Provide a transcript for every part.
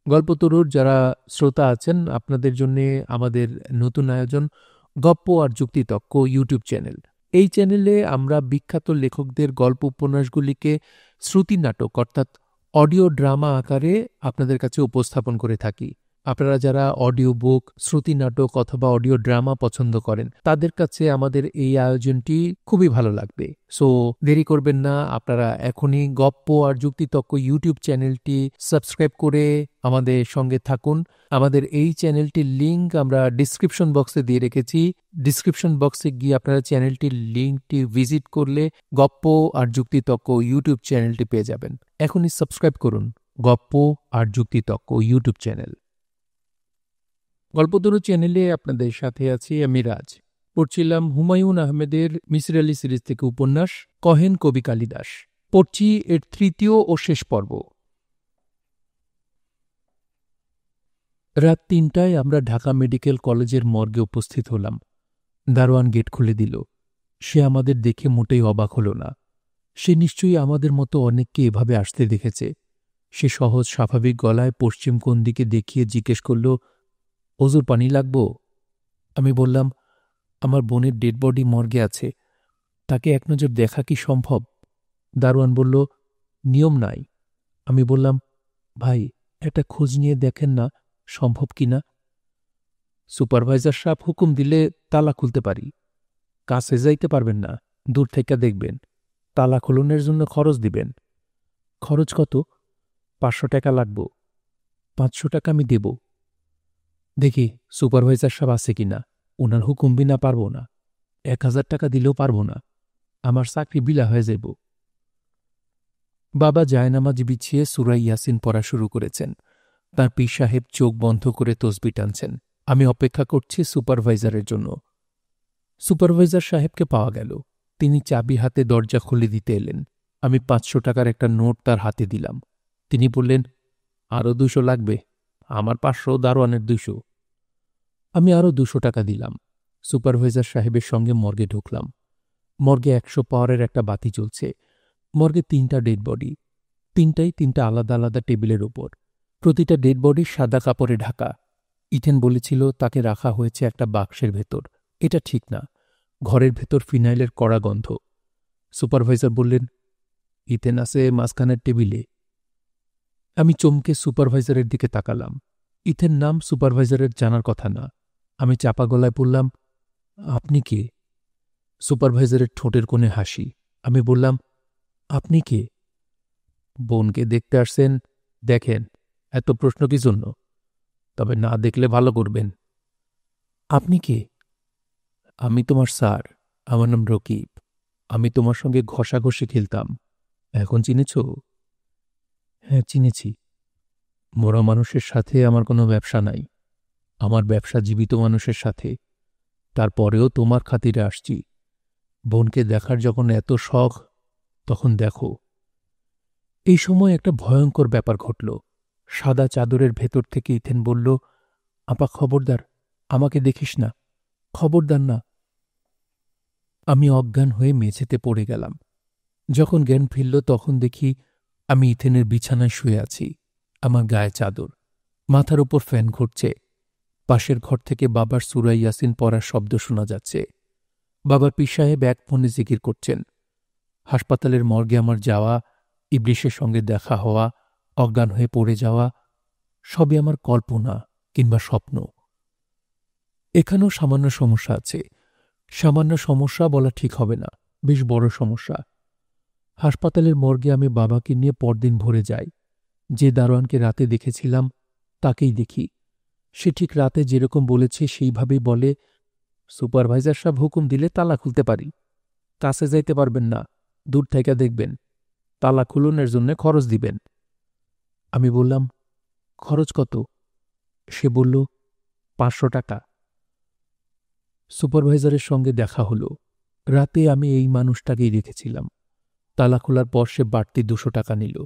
গল্পতরুর যারা শ্রোতা আছেন আপনাদের জন্য আমাদের নতুন আয়োজন গপ্প আর যুক্তিতক্ক ইউটিউব চ্যানেল। এই চ্যানেলে আমরা বিখ্যাত লেখকদের গল্প উপন্যাসগুলিকে শ্রুতি নাটক অর্থাৎ অডিও ড্রামা আকারে আপনাদের কাছে উপস্থাপন করে থাকি। আপনারা যারা অডিও বুক, শ্রুতি নাটক অথবা অডিও ড্রামা পছন্দ করেন তাদের কাছে আমাদের এই আয়োজনটি খুবই ভালো লাগবে। সো দেরি করবেন না, আপনারা এখনই গপ্প আর যুক্তিতক্ক ইউটিউব চ্যানেলটি সাবস্ক্রাইব করে আমাদের সঙ্গে থাকুন। আমাদের এই চ্যানেলটির লিঙ্ক আমরা ডিসক্রিপশন বক্সে দিয়ে রেখেছি। ডিসক্রিপশন বক্সে গিয়ে আপনারা চ্যানেলটির লিঙ্কটি ভিজিট করলে গপ্প আর যুক্তিতক্ক ইউটিউব চ্যানেলটি পেয়ে যাবেন। এখনই সাবস্ক্রাইব করুন গপ্প আর যুক্তিতক্ক ইউটিউব চ্যানেল। গল্পতরু চ্যানেলে আপনাদের সাথে আছি আমি রাজ। পড়ছিলাম হুমায়ুন আহমেদের মিসির আলি সিরিজ থেকে উপন্যাস কহেন কবি কালিদাস। পড়ছি এর তৃতীয় ও শেষ পর্ব। রাত ৩টায় আমরা ঢাকা মেডিকেল কলেজের মর্গে উপস্থিত হলাম। দারোয়ান গেট খুলে দিল। সে আমাদের দেখে মোটেই অবাক হল না। সে নিশ্চয়ই আমাদের মতো অনেককে এভাবে আসতে দেখেছে। সে সহজ স্বাভাবিক গলায় পশ্চিম কোণ দিকে দেখিয়ে জিজ্ঞেস করল, ওজুর পানি লাগবো? আমি বললাম, আমার বোনের ডেড বডি মর্গে আছে, তাকে এক নজর দেখা কি সম্ভব? দারোয়ান বলল, নিয়ম নাই। আমি বললাম, ভাই একটা খোঁজ নিয়ে দেখেন না সম্ভব কিনা। সুপারভাইজার সাহেব হুকুম দিলে তালা খুলতে পারি। কাছে যাইতে পারবেন না, দূর থেকে দেখবেন। তালা খোলনের জন্য খরচ দিবেন। খরচ কত? ৫০০ টাকা লাগব। ৫০০ টাকা আমি দেব। দেখি সুপারভাইজার সাহেব আছে কিনা, ওনার হুকুম বিনা পারব না। ১,০০০ টাকা দিলেও পারব না, আমার চাকরি বিলা হয়ে যাব। বাবা জায়নামাজ বিছিয়ে সূরা ইয়াসিন পড়া শুরু করেছেন। তাঁর পীর সাহেব চোখ বন্ধ করে তসবি টানছেন। আমি অপেক্ষা করছি সুপারভাইজারের জন্য। সুপারভাইজার সাহেবকে পাওয়া গেল। তিনি চাবি হাতে দরজা খুলে দিতে এলেন। আমি ৫০০ টাকার একটা নোট তার হাতে দিলাম। তিনি বললেন, আরও ২০০ লাগবে। আমার ৫০০, দারোয়ানের ২০০। আমি আরও ২০০ টাকা দিলাম। সুপারভাইজার সাহেবের সঙ্গে মর্গে ঢুকলাম। মর্গে ১০০ পাওয়ারের একটা বাতি জ্বলছে। মর্গে ৩টা ডেড বডি, তিনটাই ৩টা আলাদা আলাদা টেবিলের ওপর। প্রতিটা ডেড বডি সাদা কাপড়ে ঢাকা। ইথেন বলেছিল তাকে রাখা হয়েছে একটা বাক্সের ভেতর। এটা ঠিক না, ঘরের ভেতর ফিনাইলের কড়া গন্ধ। সুপারভাইজার বললেন, ইথেন আছে মাঝখানের টেবিলে। আমি চমকে সুপারভাইজারের দিকে তাকালাম। ইথেন নাম সুপারভাইজারের জানার কথা না। আমি চাপা গলায় বললাম, আপনি কে? সুপারভাইজারের ঠোঁটের কোণে হাসি। আমি বললাম, আপনি কে? বোনকে দেখতে আসছেন, দেখেন। এত প্রশ্ন কি জন্য? তবে না দেখলে ভালো করবেন। আপনি কে? আমি তোমার স্যার, আমার নাম রকিব। আমি তোমার সঙ্গে ঘষাঘষি খেলতাম। এখন চিনেছ? হ্যাঁ, চিনেছি। মরা মানুষের সাথে আমার কোনো ব্যবসা নাই। আমার ব্যবসা জীবিত মানুষের সাথে। তারপরেও তোমার খাতিরে আসছি। বোনকে দেখার যখন এত শখ, তখন দেখো। এই সময় একটা ভয়ঙ্কর ব্যাপার ঘটল। সাদা চাদরের ভেতর থেকে ইথেন বলল, আপা খবরদার, আমাকে দেখিস না, খবরদার না। আমি অজ্ঞান হয়ে মেঝেতে পড়ে গেলাম। যখন জ্ঞান ফিরল তখন দেখি আমি ইথেনের বিছানায় শুয়ে আছি। আমার গায়ে চাদর, মাথার উপর ফ্যান ঘুরছে। পাশের ঘর থেকে বাবার সূরা ইয়াসিন পড়ার শব্দ শোনা যাচ্ছে। বাবার পীর সাহেব এক ফোনে জিকির করছেন। হাসপাতালের মর্গে আমার যাওয়া, ইবলিশের সঙ্গে দেখা হওয়া, অজ্ঞান হয়ে পড়ে যাওয়া, সবই আমার কল্পনা কিংবা স্বপ্ন। এখানেও সামান্য সমস্যা আছে। সামান্য সমস্যা বলা ঠিক হবে না, বেশ বড় সমস্যা। হাসপাতালের মর্গে আমি বাবাকে নিয়ে পরদিন ভোরে যাই। যে দারোয়ানকে রাতে দেখেছিলাম তাকেই দেখি। সে ঠিক রাতে যেরকম বলেছে সেইভাবেই বলে, সুপারভাইজার সাহেব হুকুম দিলে তালা খুলতে পারি। কাছে যাইতে পারবেন না, দূর থেকে দেখবেন। তালা খুলনের জন্য খরচ দিবেন। আমি বললাম, খরচ কত? সে বলল, ৫০০ টাকা। সুপারভাইজারের সঙ্গে দেখা হলো। রাতে আমি এই মানুষটাকেই রেখেছিলাম। তালা খোলার পর সে বাড়তি ২০০ টাকা নিল।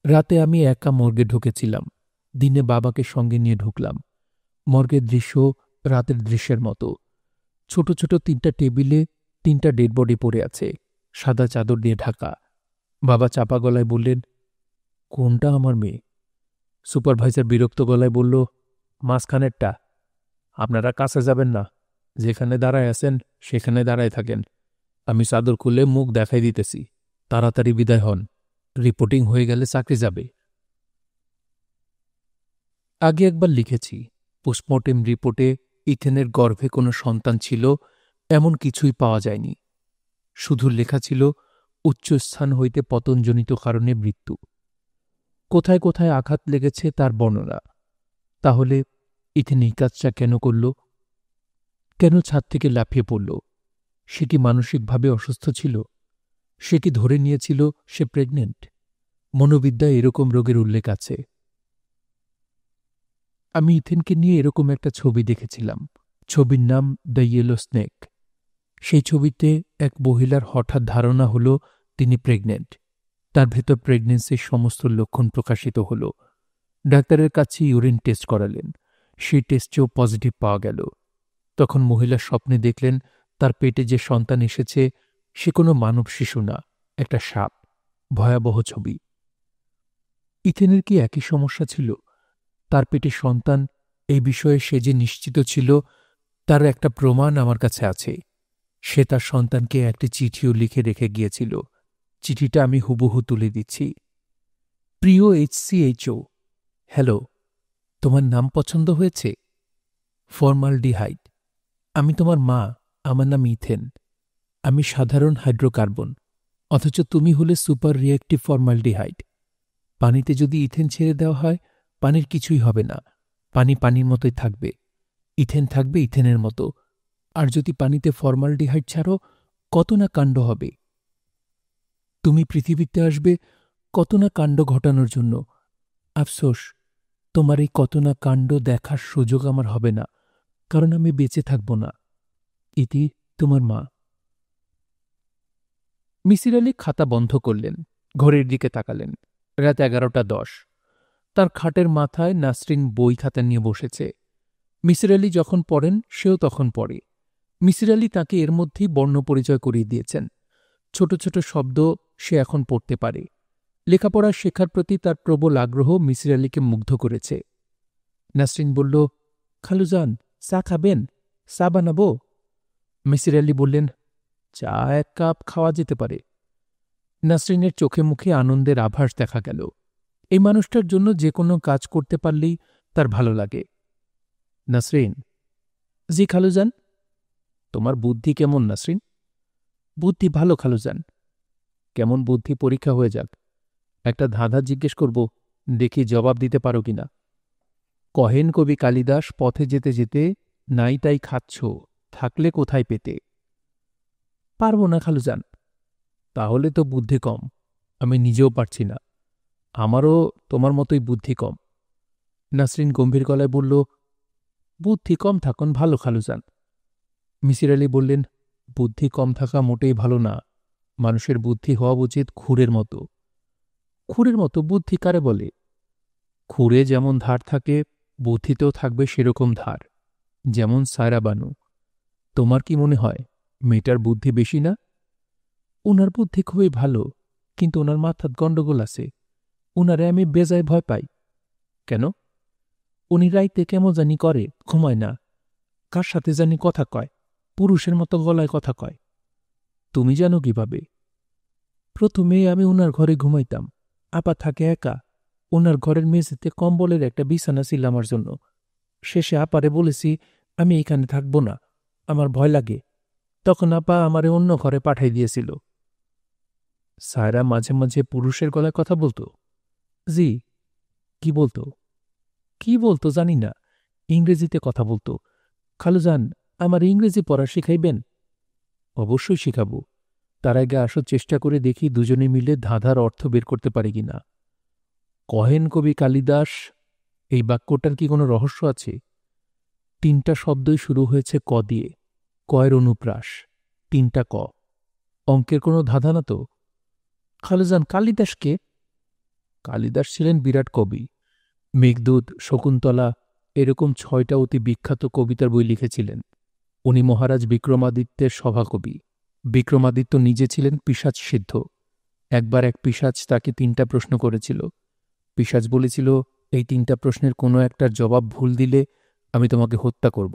রাতে আমি একা মর্গে ঢুকেছিলাম। দিনে বাবাকে সঙ্গে নিয়ে ঢুকলাম। মর্গের দৃশ্য রাতের দৃশ্যের মতো। ছোট ছোট ৩টা টেবিলে ৩টা ডেড বডি পড়ে আছে, সাদা চাদর দিয়ে ঢাকা। বাবা চাপা গলায় বললেন, কোনটা আমার মেয়ে? সুপারভাইজার বিরক্ত গলায় বলল, মাঝখানেরটা। আপনারা কাছে যাবেন না, যেখানে দাঁড়ায় আছেন সেখানে দাঁড়ায় থাকেন। আমি চাদর খুলে মুখ দেখাই দিতেছি, তাড়াতাড়ি বিদায় হন, রিপোর্টিং হয়ে গেলে চাকরি যাবে। আগে একবার লিখেছি, পোস্টমর্টেম রিপোর্টে ইথেনের গর্ভে কোনো সন্তান ছিল এমন কিছুই পাওয়া যায়নি। শুধু লেখা ছিল উচ্চস্থান হইতে পতনজনিত কারণে মৃত্যু। কোথায় কোথায় আঘাত লেগেছে তার বর্ণনা। তাহলে ইথেন এই কাজটা কেন করল? কেন ছাদ থেকে লাফিয়ে পড়ল? সে কি মানসিকভাবে অসুস্থ ছিল? সে কি ধরে নিয়েছিল সে প্রেগনেন্ট? মনোবিদ্যায় এরকম রোগের উল্লেখ আছে। আমি ইথেনকে নিয়ে এরকম একটা ছবি দেখেছিলাম। ছবির নাম দ্য ইয়েলো স্নেক। সেই ছবিতে এক মহিলার হঠাৎ ধারণা হল তিনি প্রেগনেন্ট। তার ভেতর প্রেগনেন্সির সমস্ত লক্ষণ প্রকাশিত হল। ডাক্তারের কাছে ইউরিন টেস্ট করালেন, সেই টেস্টেও পজিটিভ পাওয়া গেল। তখন মহিলা স্বপ্নে দেখলেন তার পেটে যে সন্তান এসেছে সে কোনো মানব শিশু না, একটা সাপ। ভয়াবহ ছবি। ইথেনের কি একই সমস্যা ছিল? তার পেটে সন্তান, এই বিষয়ে সে যে নিশ্চিত ছিল তার একটা প্রমাণ আমার কাছে আছে। সে তার সন্তানকে একটি চিঠিও লিখে রেখে গিয়েছিল। চিঠিটা আমি হুবহু তুলে দিচ্ছি। প্রিয় HCHO, হ্যালো, তোমার নাম পছন্দ হয়েছে? ফর্মালডিহাইড। আমি তোমার মা, আমার নাম ইথেন। আমি সাধারণ হাইড্রোকার্বন, অথচ তুমি হলে সুপার রিয়েক্টিভ ফর্মালডিহাইড। পানিতে যদি ইথেন ছেড়ে দেওয়া হয়, পানির কিছুই হবে না, পানি পানির মতোই থাকবে। ইথেন থাকবে ইথেনের মতো। আর যদি পানিতে ফর্মালডিহাইড ছাড়ো, কত না কাণ্ড হবে। তুমি পৃথিবীতে আসবে কত না কাণ্ড ঘটানোর জন্য। আফসোস, তোমার এই কত না কাণ্ড দেখার সুযোগ আমার হবে না, কারণ আমি বেঁচে থাকব না। ইতি, তোমার মা। মিসির আলি খাতা বন্ধ করলেন, ঘড়ির দিকে তাকালেন। রাত 11:10। তার খাটের মাথায় নাসরিন বই খাতা নিয়ে বসেছে। মিসির আলি যখন পড়েন সেও তখন পড়ে। মিসির আলি তাঁকে এর মধ্যেই বর্ণ পরিচয় করিয়ে দিয়েছেন। ছোট ছোট শব্দ সে এখন পড়তে পারে। লেখাপড়া শেখার প্রতি তার প্রবল আগ্রহ মিসির আলিকে মুগ্ধ করেছে। নাসরিন বলল, খালুজান, চা খাবেন? চা বানাবো? মিসির আলি বললেন, চা 1 কাপ খাওয়া যেতে পারে। নাসরিনের চোখে মুখে আনন্দের আভাস দেখা গেল। এই মানুষটার জন্য যে কোনো কাজ করতে পারলেই তার ভালো লাগে। নাসরিন। জি খালুজান। তোমার বুদ্ধি কেমন নাসরিন? বুদ্ধি ভালো খালুজান। কেমন বুদ্ধি পরীক্ষা হয়ে যাক। একটা ধাঁধা জিজ্ঞেস করব, দেখি জবাব দিতে পারো কিনা। কহেন কবি কালিদাস, পথে যেতে যেতে নাই তাই খাচ্ছ, থাকলে কোথায় পেতে? পারব না খালুজান। তাহলে তো বুদ্ধি কম। আমি নিজেও পারছি না। আমারও তোমার মতোই বুদ্ধি কম। নাসরিন গম্ভীর গলায় বলল, বুদ্ধি কম থাকুন ভালো খালুজান। মিসির আলি বললেন, বুদ্ধি কম থাকা মোটেই ভালো না। মানুষের বুদ্ধি হওয়া উচিত খুরের মতো। খুরের মতো বুদ্ধি কারে বলে? খুরে যেমন ধার থাকে, বুদ্ধিতেও থাকবে সেরকম ধার। যেমন সায়রা বানু। তোমার কি মনে হয় মেয়েটার বুদ্ধি বেশি না? উনার বুদ্ধি খুবই ভালো, কিন্তু ওনার মাথার গণ্ডগোল আছে। উনারে আমি বেজায় ভয় পাই। কেন? উনি রাইতে কেমন জানি করে, ঘুমায় না। কার সাথে জানি কথা কয়, পুরুষের মতো গলায় কথা কয়। তুমি জানো কিভাবে? প্রথমে আমি উনার ঘরে ঘুমাইতাম। আপা থাকে একা। ওনার ঘরের মেঝেতে কম্বলের একটা বিছানা ছিল আমার জন্য। শেষে আপারে বলেছি আমি এখানে থাকব না, আমার ভয় লাগে। তখন আপা আমারে অন্য ঘরে পাঠাই দিয়েছিল। সায়রা মাঝে মাঝে পুরুষের গলায় কথা বলতো? জি। কি বলতো? কি বলতো জানি না, ইংরেজিতে কথা বলতো। খালুজান, আমার ইংরেজি পড়া শিখাইবেন? অবশ্যই শিখাবো। তার আগে আসো চেষ্টা করে দেখি দুজনে মিলে ধাঁধার অর্থ বের করতে পারি কিনা। কহেন কবি কালিদাস, এই বাক্যটার কি কোনো রহস্য আছে? 3টা শব্দই শুরু হয়েছে ক দিয়ে। কয়ের অনুপ্রাস। 3টা ক। অঙ্কের কোনো ধাঁধা না তো? খালুজান, কালিদাসকে? কালিদাস ছিলেন বিরাট কবি। মেঘদূত, শকুন্তলা, এরকম 6টা অতি বিখ্যাত কবিতার বই লিখেছিলেন। উনি মহারাজ বিক্রমাদিত্যের সভাকবি। বিক্রমাদিত্য নিজে ছিলেন পিশাচ সিদ্ধ। একবার এক পিশাচ তাকে 3টা প্রশ্ন করেছিল। পিশাচ বলেছিল, এই 3টা প্রশ্নের কোনো একটার জবাব ভুল দিলে আমি তোমাকে হত্যা করব,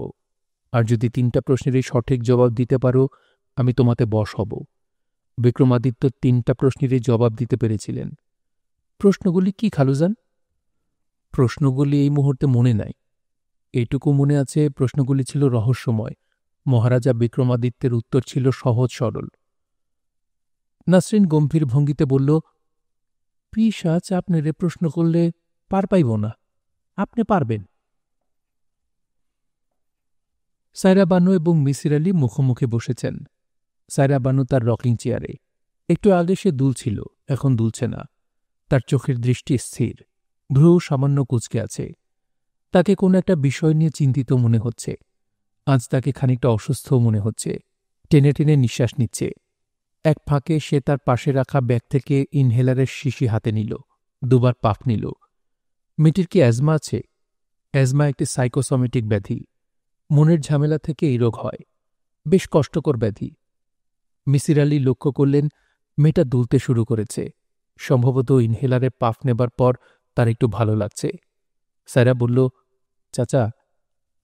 আর যদি 3টা প্রশ্নেরই সঠিক জবাব দিতে পারো আমি তোমাতে বশ হব। বিক্রমাদিত্য 3টা প্রশ্নেরই জবাব দিতে পেরেছিলেন। প্রশ্নগুলি কি খালুজান? প্রশ্নগুলি এই মুহূর্তে মনে নাই। এইটুকু মনে আছে, প্রশ্নগুলি ছিল রহস্যময়। মহারাজা বিক্রমাদিত্যের উত্তর ছিল সহজ সরল। নাসরিন গম্ভীর ভঙ্গিতে বলল, পিশাচ আপনারে প্রশ্ন করলে পার পাইব না, আপনি পারবেন। সায়রা বানু এবং মিসির আলি মুখোমুখি বসেছেন। সায়রা বানু তার রকিং চেয়ারে। একটু আগে সে দুলছিল, এখন দুলছে না। তার চোখের দৃষ্টি স্থির, ভ্রু সামান্য কুঁচকে আছে। তাকে কোনো একটা বিষয় নিয়ে চিন্তিত মনে হচ্ছে। আজ তাকে খানিকটা অসুস্থ মনে হচ্ছে। টেনে টেনে নিঃশ্বাস নিচ্ছে। এক ফাঁকে সে তার পাশে রাখা ব্যাগ থেকে ইনহেলারের শিশি হাতে নিল, দুবার পাফ নিল। মেয়েটির কি অ্যাজমা আছে? অ্যাজমা একটি সাইকোসোমেটিক ব্যাধি। মনের ঝামেলা থেকে এই রোগ হয়। বেশ কষ্টকর ব্যাধি। মিসির আলি লক্ষ্য করলেন মেয়েটা দুলতে শুরু করেছে। সম্ভবত ইনহেলারে পাফ নেবার পর তার একটু ভালো লাগছে। সায়রা বলল, চাচা,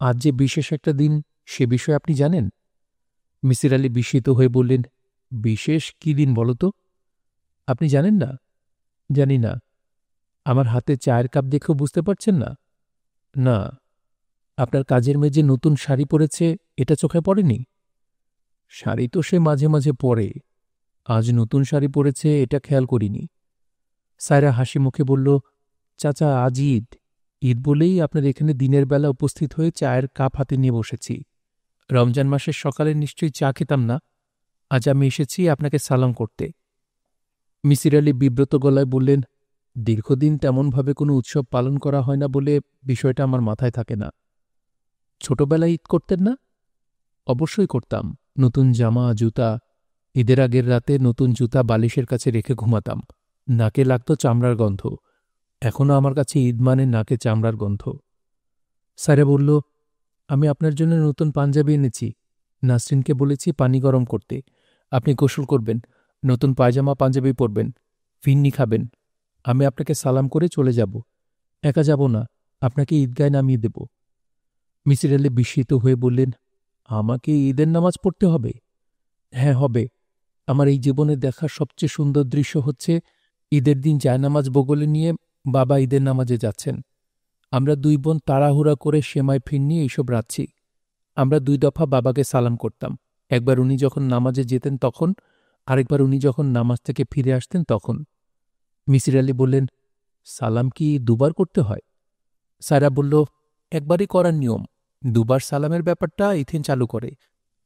আজ যে বিশেষ একটা দিন, সে বিষয়ে আপনি জানেন? মিসির আলি বিস্মিত হয়ে বললেন, বিশেষ কি দিন বলো তো? আপনি জানেন না? জানি না। আমার হাতে চায়ের কাপ দেখেও বুঝতে পারছেন না? না। আপনার কাজের মেয়ে যে নতুন শাড়ি পরেছে, এটা চোখে পড়েনি? শাড়ি তো সে মাঝে মাঝে পরে, আজ নতুন শাড়ি পরেছে এটা খেয়াল করিনি। সায়রা হাসি মুখে বলল, চাচা, আজ ঈদ। ঈদ বলেই আপনার এখানে দিনের বেলা উপস্থিত হয়ে চায়ের কাপ হাতে নিয়ে বসেছি। রমজান মাসের সকালে নিশ্চয়ই চা খেতাম না। আজ আমি এসেছি আপনাকে সালাম করতে। মিসির আলি বিব্রত গলায় বললেন, দীর্ঘদিন তেমনভাবে কোনো উৎসব পালন করা হয় না বলে বিষয়টা আমার মাথায় থাকে না। ছোটবেলায় ঈদ করতেন না? অবশ্যই করতাম। নতুন জামা, জুতা। ঈদের আগের রাতে নতুন জুতা বালিশের কাছে রেখে ঘুমাতাম। নাকে লাগত চামড়ার গন্ধ। এখনও আমার কাছে ঈদ মানে নাকে চামড়ার গন্ধ। সায়রা বলল, আমি আপনার জন্য নতুন পাঞ্জাবি এনেছি। নাসরিনকে বলেছি পানি গরম করতে। আপনি গোসল করবেন, নতুন পায়জামা পাঞ্জাবি পরবেন, ফিন্নি খাবেন। আমি আপনাকে সালাম করে চলে যাব। একা যাব না, আপনাকে ঈদগায় নামিয়ে দেব। মিসির আলি বিস্মিত হয়ে বললেন, আমাকে ঈদের নামাজ পড়তে হবে? হ্যাঁ, হবে। আমার এই জীবনে দেখা সবচেয়ে সুন্দর দৃশ্য হচ্ছে ঈদের দিন জায়নামাজ বগলে নিয়ে বাবা ঈদের নামাজে যাচ্ছেন। আমরা 2 বোন তাড়াহুড়া করে সেমাই ফিরনি এইসব রাঁধছি। আমরা 2 দফা বাবাকে সালাম করতাম। একবার উনি যখন নামাজে যেতেন তখন, আরেকবার উনি যখন নামাজ থেকে ফিরে আসতেন তখন। মিসির আলি বললেন, সালাম কি 2 বার করতে হয়? সায়রা বলল, একবারই করার নিয়ম। 2 বার সালামের ব্যাপারটা ইথেন চালু করে।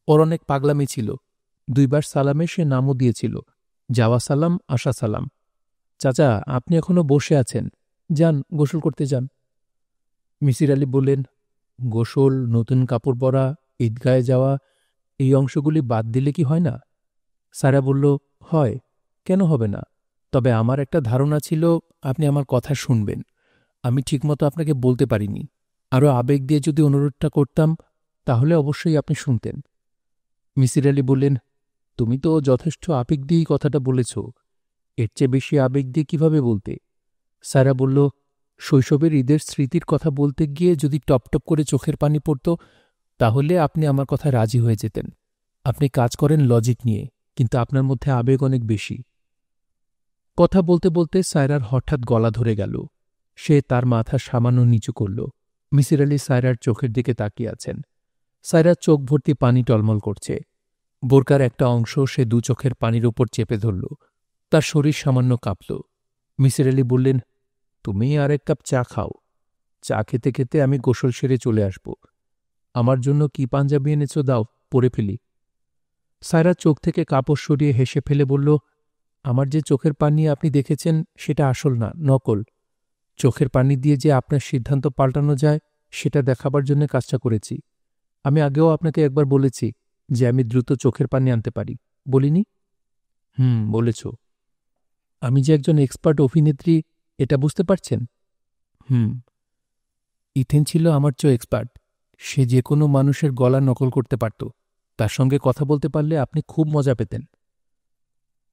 ওর অনেক পাগলামি ছিল। 2 বার সালামে সে নামও দিয়েছিল, যাওয়া সালাম, আসা সালাম। চাচা, আপনি এখনো বসে আছেন, যান গোসল করতে যান। মিসির আলি বললেন, গোসল, নতুন কাপড় পরা, ঈদগায়ে যাওয়া, এই অংশগুলি বাদ দিলে কি হয় না? সায়রা বলল, হয়। কেন হবে না? তবে আমার একটা ধারণা ছিল আপনি আমার কথা শুনবেন। আমি ঠিকমতো আপনাকে বলতে পারিনি। আরও আবেগ দিয়ে যদি অনুরোধটা করতাম তাহলে অবশ্যই আপনি শুনতেন। মিসির আলি বললেন, তুমি তো যথেষ্ট আবেগ দিয়েই কথাটা বলেছ। এর চেয়ে বেশি আবেগ দিয়ে কিভাবে বলতে? সায়রা বলল, শৈশবের ঈদের স্মৃতির কথা বলতে গিয়ে যদি টপটপ করে চোখের পানি পড়ত তাহলে আপনি আমার কথায় রাজি হয়ে যেতেন। আপনি কাজ করেন লজিক নিয়ে, কিন্তু আপনার মধ্যে আবেগ অনেক বেশি। কথা বলতে বলতে সায়রার হঠাৎ গলা ধরে গেল। সে তার মাথা সামান্য নিচু করল। মিসির আলি সায়রার চোখের দিকে তাকিয়ে আছেন। সায়রার চোখ ভর্তি পানি টলমল করছে। বোরকার একটা অংশ সে 2 চোখের পানির উপর চেপে ধরল। তার শরীর সামান্য কাঁপল। মিসির আলি বললেন, তুমি আর 1 কাপ চা খাও। চা খেতে খেতে আমি গোসল সেরে চলে আসব। আমার জন্য কি পাঞ্জাবি এনেছ দাও, পরে ফেলি। সায়রা চোখ থেকে কাপড় সরিয়ে হেসে ফেলে বলল, আমার যে চোখের পানি আপনি দেখেছেন সেটা আসল না, নকল। চোখের পানি দিয়ে যে আপনার সিদ্ধান্ত পাল্টানো যায় সেটা দেখাবার জন্য কাজটা করেছি। আমি আগেও আপনাকে একবার বলেছি যে আমি দ্রুত চোখের পানি আনতে পারি, বলিনি? বলেছ। আমি যে একজন এক্সপার্ট অভিনেত্রী এটা বুঝতে পারছেন? ইথেন ছিল আমার চেয়ে এক্সপার্ট। সে যে কোনো মানুষের গলা নকল করতে পারত। তার সঙ্গে কথা বলতে পারলে আপনি খুব মজা পেতেন।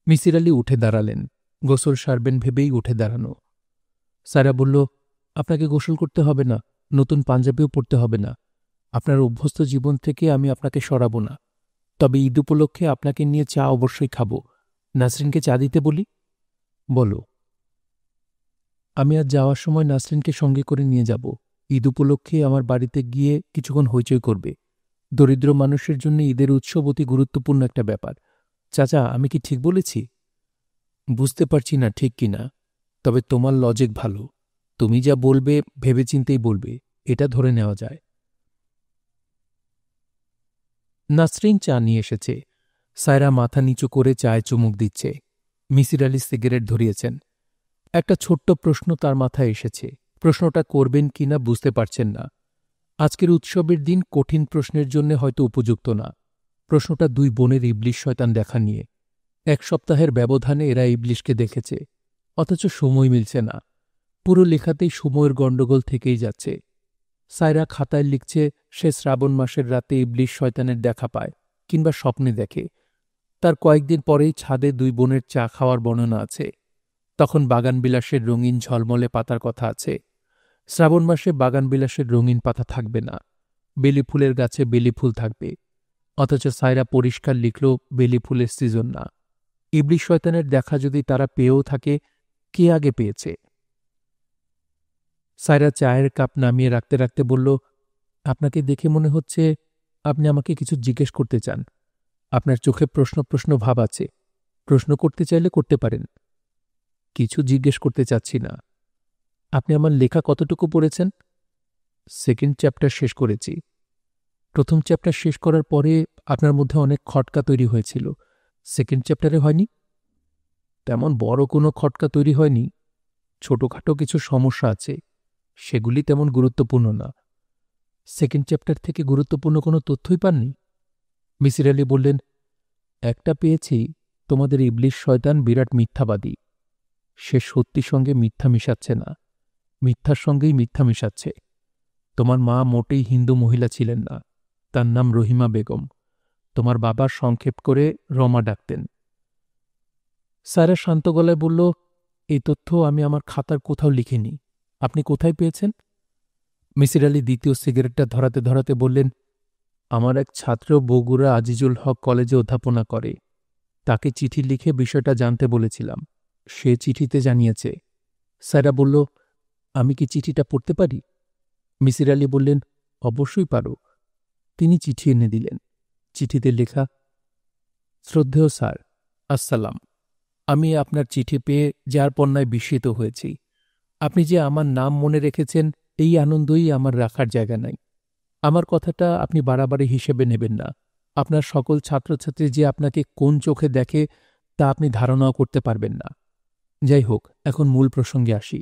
মিসির আলি উঠে দাঁড়ালেন। গোসল সারবেন ভেবেই উঠে দাঁড়ানো। সায়রা বলল, আপনাকে গোসল করতে হবে না, নতুন পাঞ্জাবিও পরতে হবে না। আপনার অভ্যস্ত জীবন থেকে আমি আপনাকে সরাব না। তবে ঈদ উপলক্ষে আপনাকে নিয়ে চা অবশ্যই খাব। নাসরিনকে চা দিতে বলি? বলো। আমি আজ যাওয়ার সময় নাসরিনকে সঙ্গে করে নিয়ে যাব। ঈদ উপলক্ষে আমার বাড়িতে গিয়ে কিছুক্ষণ হইচই করবে। দরিদ্র মানুষের জন্য ঈদের উৎসব অতি গুরুত্বপূর্ণ একটা ব্যাপার। চাচা, আমি কি ঠিক বলেছি? বুঝতে পারছি না ঠিক কিনা, তবে তোমার লজিক ভালো। তুমি যা বলবে ভেবেচিন্তেই বলবে, এটা ধরে নেওয়া যায়। নাসরিন চা নিয়ে এসেছে। সায়রা মাথা নিচু করে চায়ে চুমুক দিচ্ছে। মিসির আলি সিগারেট ধরিয়েছেন। একটা ছোট্ট প্রশ্ন তার মাথায় এসেছে। প্রশ্নটা করবেন কিনা বুঝতে পারছেন না। আজকের উৎসবের দিন কঠিন প্রশ্নের জন্য হয়তো উপযুক্ত না। প্রশ্নটা দুই বোনের ইবলিশ শয়তান দেখা নিয়ে। 1 সপ্তাহের ব্যবধানে এরা ইবলিশকে দেখেছে, অথচ সময় মিলছে না। পুরো লেখাতেই সময়ের গণ্ডগোল থেকেই যাচ্ছে। সায়রা খাতায় লিখছে সে শ্রাবণ মাসের রাতে ইবলিশ শয়তানের দেখা পায়, কিংবা স্বপ্নে দেখে। তার কয়েকদিন পরেই ছাদে দুই বোনের চা খাওয়ার বর্ণনা আছে। তখন বাগানবিলাসের রঙিন ঝলমলে পাতার কথা আছে। শ্রাবণ মাসে বাগানবিলাসের রঙিন পাতা থাকবে না, বেলি ফুলের গাছে বেলি ফুল থাকবে। অথচ সায়রা পরিষ্কার লিখল বেলি ফুলের সিজন না। ইবলিশ শয়তানের দেখা যদি তারা পেয়েও থাকে, কে আগে পেয়েছে? সায়রা চায়ের কাপ নামিয়ে রাখতে রাখতে বলল, আপনাকে দেখে মনে হচ্ছে আপনি আমাকে কিছু জিজ্ঞেস করতে চান। আপনার চোখে প্রশ্ন প্রশ্ন ভাব আছে। প্রশ্ন করতে চাইলে করতে পারেন। কিছু জিজ্ঞেস করতে চাচ্ছি না। আপনি আমার লেখা কতটুকু পড়েছেন? 2nd চ্যাপ্টার শেষ করেছি। প্রথম চ্যাপ্টার শেষ করার পরে আপনার মধ্যে অনেক খটকা তৈরি হয়েছিল। 2nd চ্যাপ্টারে হয়নি? তেমন বড় কোনো খটকা তৈরি হয়নি। ছোটখাটো কিছু সমস্যা আছে, সেগুলি তেমন গুরুত্বপূর্ণ না। 2nd চ্যাপ্টার থেকে গুরুত্বপূর্ণ কোনো তথ্যই পাননি? মিসির আলি বললেন, একটা পেয়েছি, তোমাদের ইবলিশ শয়তান বিরাট মিথ্যাবাদী। সে সত্যির সঙ্গে মিথ্যা মিশাচ্ছে না, মিথ্যার সঙ্গেই মিথ্যা মিশাচ্ছে। তোমার মা মোটেই হিন্দু মহিলা ছিলেন না, তার নাম রহিমা বেগম। তোমার বাবার সংক্ষেপ করে রমা ডাকতেন। সায়রা শান্ত গলায় বলল, এই তথ্য আমি আমার খাতার কোথাও লিখিনি। আপনি কোথায় পেয়েছেন? মিসির আলি দ্বিতীয় সিগারেটটা ধরাতে ধরাতে বললেন, আমার এক ছাত্র বগুড়া আজিজুল হক কলেজে অধ্যাপনা করে। তাকে চিঠি লিখে বিষয়টা জানতে বলেছিলাম। সে চিঠিতে জানিয়েছে। সায়রা বলল, আমি কি চিঠিটা পড়তে পারি? মিসির আলি বললেন, অবশ্যই পারো। তিনি চিঠি এনে দিলেন। চিঠিতে লেখা, শ্রদ্ধেয় স্যার, আসসালাম। আমি আপনার চিঠি পেয়ে যার পণ্যায় বিস্মিত হয়েছি। আপনি যে আমার নাম মনে রেখেছেন, এই আনন্দই আমার রাখার জায়গা নাই। আমার কথাটা আপনি বাড়াবাড়ি হিসেবে নেবেন না। আপনার সকল ছাত্রছাত্রী যে আপনাকে কোন চোখে দেখে তা আপনি ধারণাও করতে পারবেন না। যাই হোক, এখন মূল প্রসঙ্গে আসি।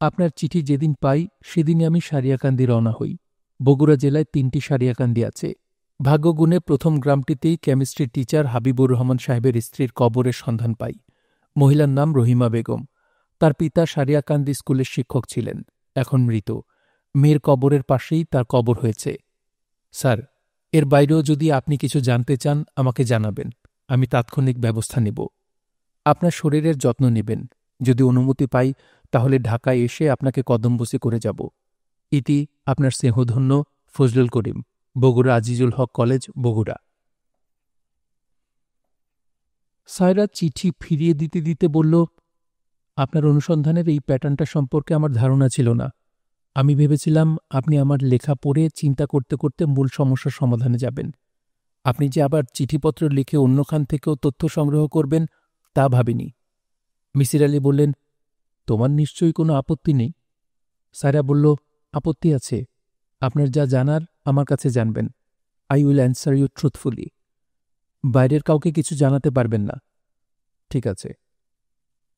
আপনার চিঠি যেদিন পাই সেদিনই আমি সারিয়াকান্দি রওনা হই। বগুড়া জেলায় 3টি সারিয়াকান্দি আছে। ভাগ্যগুণে প্রথম গ্রামটিতেই কেমিস্ট্রি টিচার হাবিবুর রহমান সাহেবের স্ত্রীর কবরের সন্ধান পাই। মহিলার নাম রহিমা বেগম। তার পিতা সারিয়াকান্দি স্কুলের শিক্ষক ছিলেন, এখন মৃত। মেয়ের কবরের পাশেই তার কবর হয়েছে। স্যার, এর বাইরেও যদি আপনি কিছু জানতে চান আমাকে জানাবেন, আমি তাৎক্ষণিক ব্যবস্থা নেব। আপনার শরীরের যত্ন নেবেন। যদি অনুমতি পাই তাহলে ঢাকায় এসে আপনাকে কদমবসি করে যাব। ইতি আপনার স্নেহধন্য ফজলুল করিম, বগুড়া আজিজুল হক কলেজ, বগুড়া। সায়রা চিঠি ফিরিয়ে দিতে দিতে বলল, আপনার অনুসন্ধানের এই প্যাটার্নটা সম্পর্কে আমার ধারণা ছিল না। আমি ভেবেছিলাম আপনি আমার লেখা পড়ে চিন্তা করতে করতে মূল সমস্যার সমাধানে যাবেন। আপনি যে আবার চিঠিপত্র লিখে অন্যখান থেকেও তথ্য সংগ্রহ করবেন তা ভাবিনি। মিসির আলি বললেন, তোমার নিশ্চয়ই কোনো আপত্তি নেই? সায়রা বলল, আপত্তি আছে। আপনার যা জানার আমার কাছে জানবেন। I will answer you truthfully. বাইরের কাউকে কিছু জানাতে পারবেন না। ঠিক আছে।